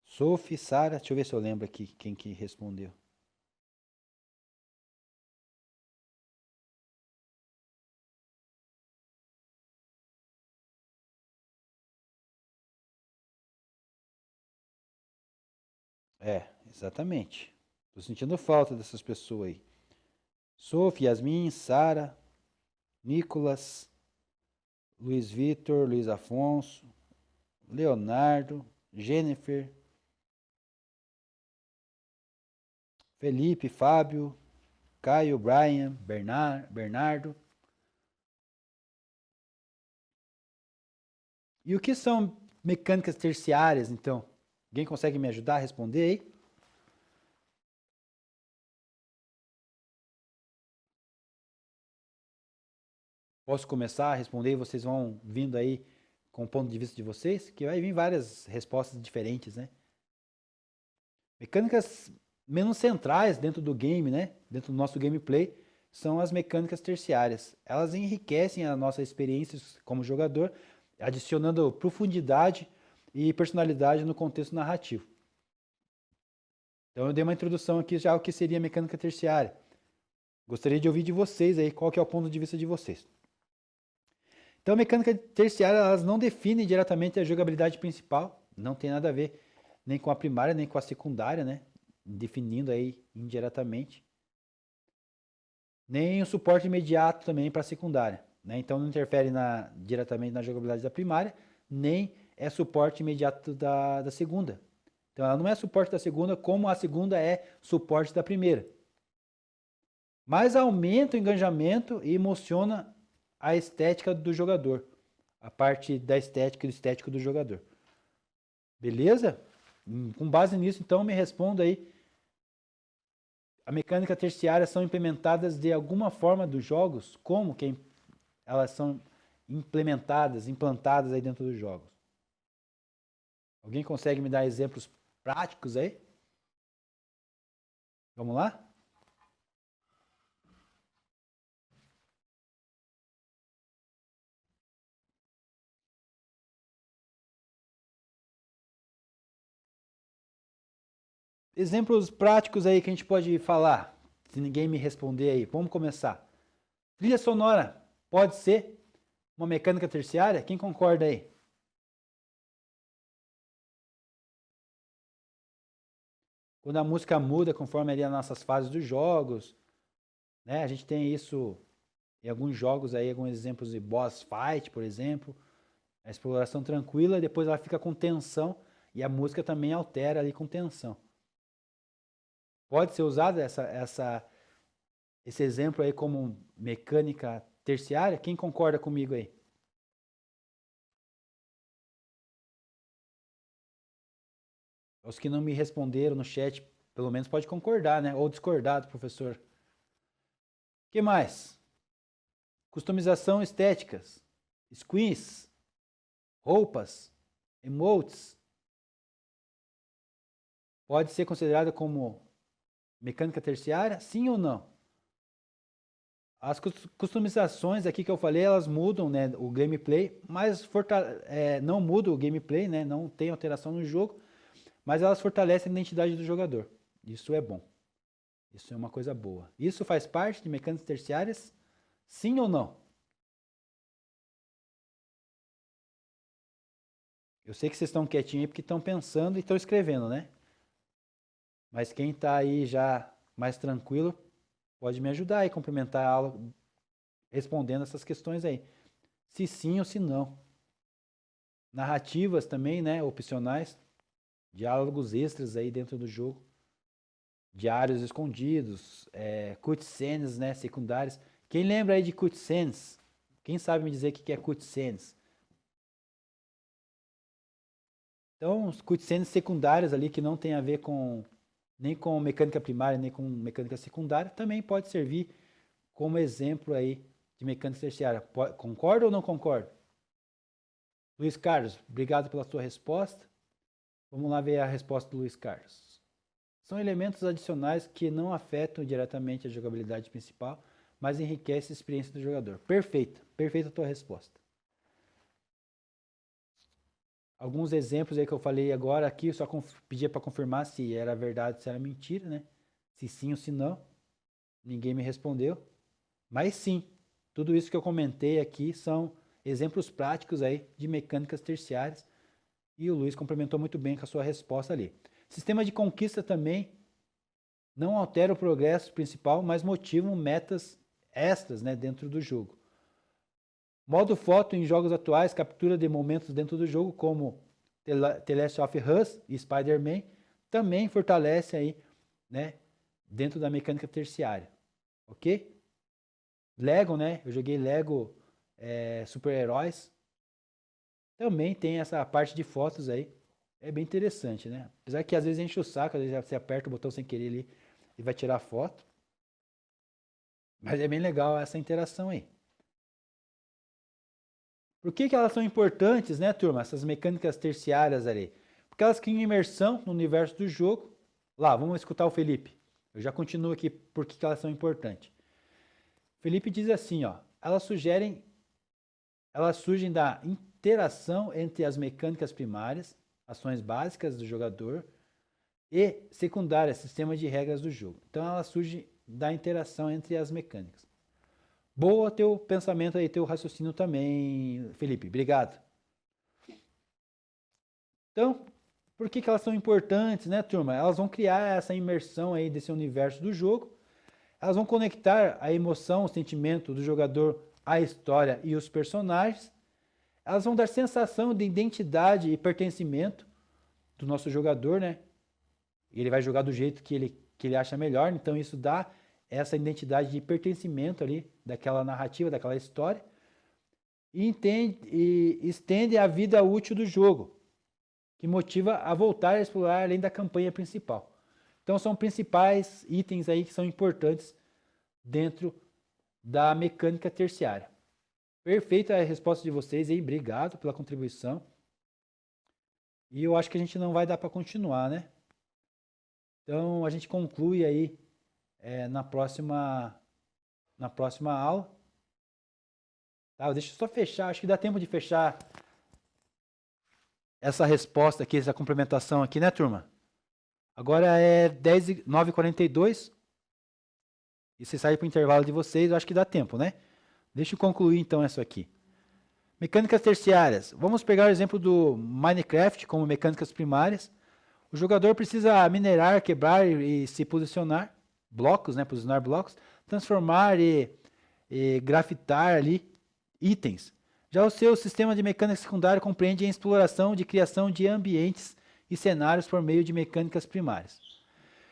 Sophie, Sara. Deixa eu ver se eu lembro aqui quem que respondeu. Exatamente. Tô sentindo falta dessas pessoas aí. Sophie, Yasmin, Sara, Nicolas, Luiz Vitor, Luiz Afonso, Leonardo, Jennifer, Felipe, Fábio, Caio, Brian, Bernardo. E o que são mecânicas terciárias, então? Alguém consegue me ajudar a responder aí? Posso começar a responder e vocês vão vindo aí com o ponto de vista de vocês? Que vai vir várias respostas diferentes, né? Mecânicas menos centrais dentro do game, né? Dentro do nosso gameplay, são as mecânicas terciárias. Elas enriquecem a nossa experiência como jogador, adicionando profundidade e personalidade no contexto narrativo. Então eu dei uma introdução aqui já ao que seria mecânica terciária. Gostaria de ouvir de vocês aí qual que é o ponto de vista de vocês. Então, a mecânica terciária, elas não definem diretamente a jogabilidade principal, não tem nada a ver nem com a primária, nem com a secundária, né? Definindo aí indiretamente. Nem o suporte imediato também para a secundária, né? Então, não interfere diretamente na jogabilidade da primária, nem é suporte imediato da segunda. Então, ela não é suporte da segunda como a segunda é suporte da primeira. Mas aumenta o engajamento e emociona a estética do jogador. A parte da estética e do estético do jogador. Beleza? Com base nisso, então, me responda aí. A mecânica terciária são implementadas de alguma forma dos jogos? Como que elas são implantadas aí dentro dos jogos? Alguém consegue me dar exemplos práticos aí? Vamos lá? Exemplos práticos aí que a gente pode falar, se ninguém me responder aí. Vamos começar. Trilha sonora pode ser uma mecânica terciária? Quem concorda aí? Quando a música muda conforme ali as nossas fases dos jogos, né? A gente tem isso em alguns jogos aí, alguns exemplos de boss fight, por exemplo. A exploração tranquila, depois ela fica com tensão e a música também altera ali com tensão. Pode ser usado esse exemplo aí como mecânica terciária? Quem concorda comigo aí? Os que não me responderam no chat, pelo menos pode concordar, né? Ou discordar do professor. O que mais? Customização estéticas, screens, roupas, emotes. Pode ser considerada como mecânica terciária? Sim ou não? As customizações aqui que eu falei, elas mudam, né, o gameplay, mas não muda o gameplay, né, não tem alteração no jogo, mas elas fortalecem a identidade do jogador. Isso é bom. Isso é uma coisa boa. Isso faz parte de mecânicas terciárias? Sim ou não? Eu sei que vocês estão quietinhos aí porque estão pensando e estão escrevendo, né? Mas quem está aí já mais tranquilo, pode me ajudar aí, complementar a aula respondendo essas questões aí. Se sim ou se não. Narrativas também, né? Opcionais. Diálogos extras aí dentro do jogo. Diários escondidos. Cutscenes, né? Secundárias. Quem lembra aí de cutscenes? Quem sabe me dizer o que é cutscenes? Então, os cutscenes secundárias ali que não tem a ver com nem com mecânica primária, nem com mecânica secundária, também pode servir como exemplo aí de mecânica terciária. Concorda ou não concorda? Luiz Carlos, obrigado pela sua resposta. Vamos lá ver a resposta do Luiz Carlos. São elementos adicionais que não afetam diretamente a jogabilidade principal, mas enriquecem a experiência do jogador. Perfeito, perfeita a tua resposta. Alguns exemplos aí que eu falei agora aqui, eu só pedia para confirmar se era verdade, se era mentira, né? Se sim ou se não. Ninguém me respondeu. Mas sim, tudo isso que eu comentei aqui são exemplos práticos aí de mecânicas terciárias. E o Luiz complementou muito bem com a sua resposta ali. Sistema de conquista também não altera o progresso principal, mas motivam metas extras, né, dentro do jogo. Modo foto em jogos atuais, captura de momentos dentro do jogo, como The Last of Us e Spider-Man, também fortalece aí, né, dentro da mecânica terciária, ok? Lego, né, eu joguei Lego super-heróis, também tem essa parte de fotos aí, é bem interessante, né? Apesar que às vezes enche o saco, às vezes você aperta o botão sem querer ali e vai tirar foto, mas é bem legal essa interação aí. Por que elas são importantes, né, turma? Essas mecânicas terciárias ali. Porque elas criam imersão no universo do jogo. Lá, vamos escutar o Felipe. Eu já continuo aqui por que elas são importantes. Felipe diz assim, ó. Elas surgem da interação entre as mecânicas primárias, ações básicas do jogador, e secundárias, sistema de regras do jogo. Então elas surgem da interação entre as mecânicas. Boa teu pensamento aí, teu raciocínio também, Felipe. Obrigado. Então, por que elas são importantes, né, turma? Elas vão criar essa imersão aí desse universo do jogo. Elas vão conectar a emoção, o sentimento do jogador à história e os personagens. Elas vão dar sensação de identidade e pertencimento do nosso jogador, né? Ele vai jogar do jeito que ele acha melhor, então isso dá essa identidade de pertencimento ali daquela narrativa, daquela história, e estende a vida útil do jogo, que motiva a voltar a explorar além da campanha principal. Então são principais itens aí que são importantes dentro da mecânica terciária. Perfeita a resposta de vocês aí, obrigado pela contribuição. E eu acho que a gente não vai dar para continuar, né? Então a gente conclui aí na próxima aula. Tá, deixa eu só fechar, acho que dá tempo de fechar essa resposta aqui, essa complementação aqui, né, turma? Agora é 9h42. E você sai para o intervalo de vocês, eu acho que dá tempo, né? Deixa eu concluir então isso aqui. Mecânicas terciárias. Vamos pegar o exemplo do Minecraft como mecânicas primárias. O jogador precisa minerar, quebrar e se posicionar blocos, né? Posicionar blocos, transformar e grafitar ali itens. Já o seu sistema de mecânica secundária compreende a exploração de criação de ambientes e cenários por meio de mecânicas primárias.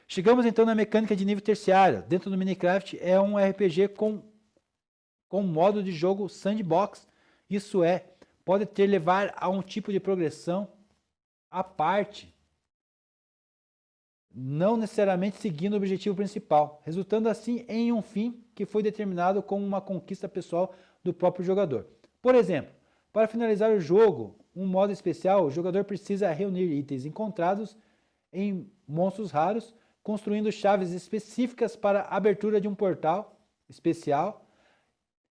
Chegamos então na mecânica de nível terciário. Dentro do Minecraft é um RPG com modo de jogo sandbox. Isso pode levar a um tipo de progressão à parte não necessariamente seguindo o objetivo principal, resultando assim em um fim que foi determinado como uma conquista pessoal do próprio jogador. Por exemplo, para finalizar o jogo, um modo especial, o jogador precisa reunir itens encontrados em monstros raros, construindo chaves específicas para a abertura de um portal especial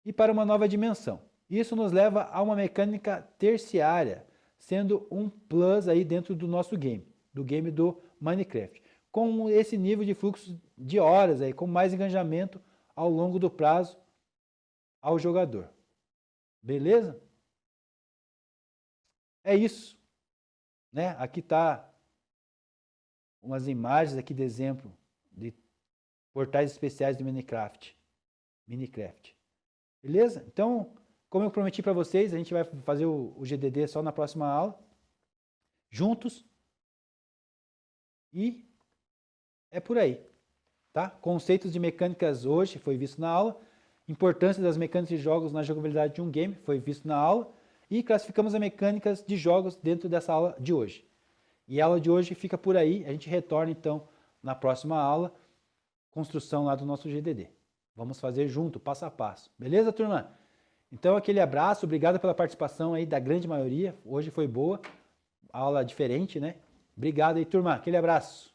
e para uma nova dimensão. Isso nos leva a uma mecânica terciária, sendo um plus aí dentro do nosso game, do game do Minecraft, com esse nível de fluxo de horas aí, com mais engajamento ao longo do prazo ao jogador. Beleza? É isso, né? Aqui está umas imagens aqui de exemplo de portais especiais do Minecraft. Beleza? Então, como eu prometi para vocês, a gente vai fazer o GDD só na próxima aula, juntos, e é por aí, tá? Conceitos de mecânicas hoje foi visto na aula, importância das mecânicas de jogos na jogabilidade de um game foi visto na aula, e classificamos as mecânicas de jogos dentro dessa aula de hoje. E a aula de hoje fica por aí, a gente retorna então na próxima aula, construção lá do nosso GDD. Vamos fazer junto, passo a passo. Beleza, turma? Então, aquele abraço, obrigado pela participação aí da grande maioria. Hoje foi boa, aula diferente, né? Obrigado aí, turma. Aquele abraço.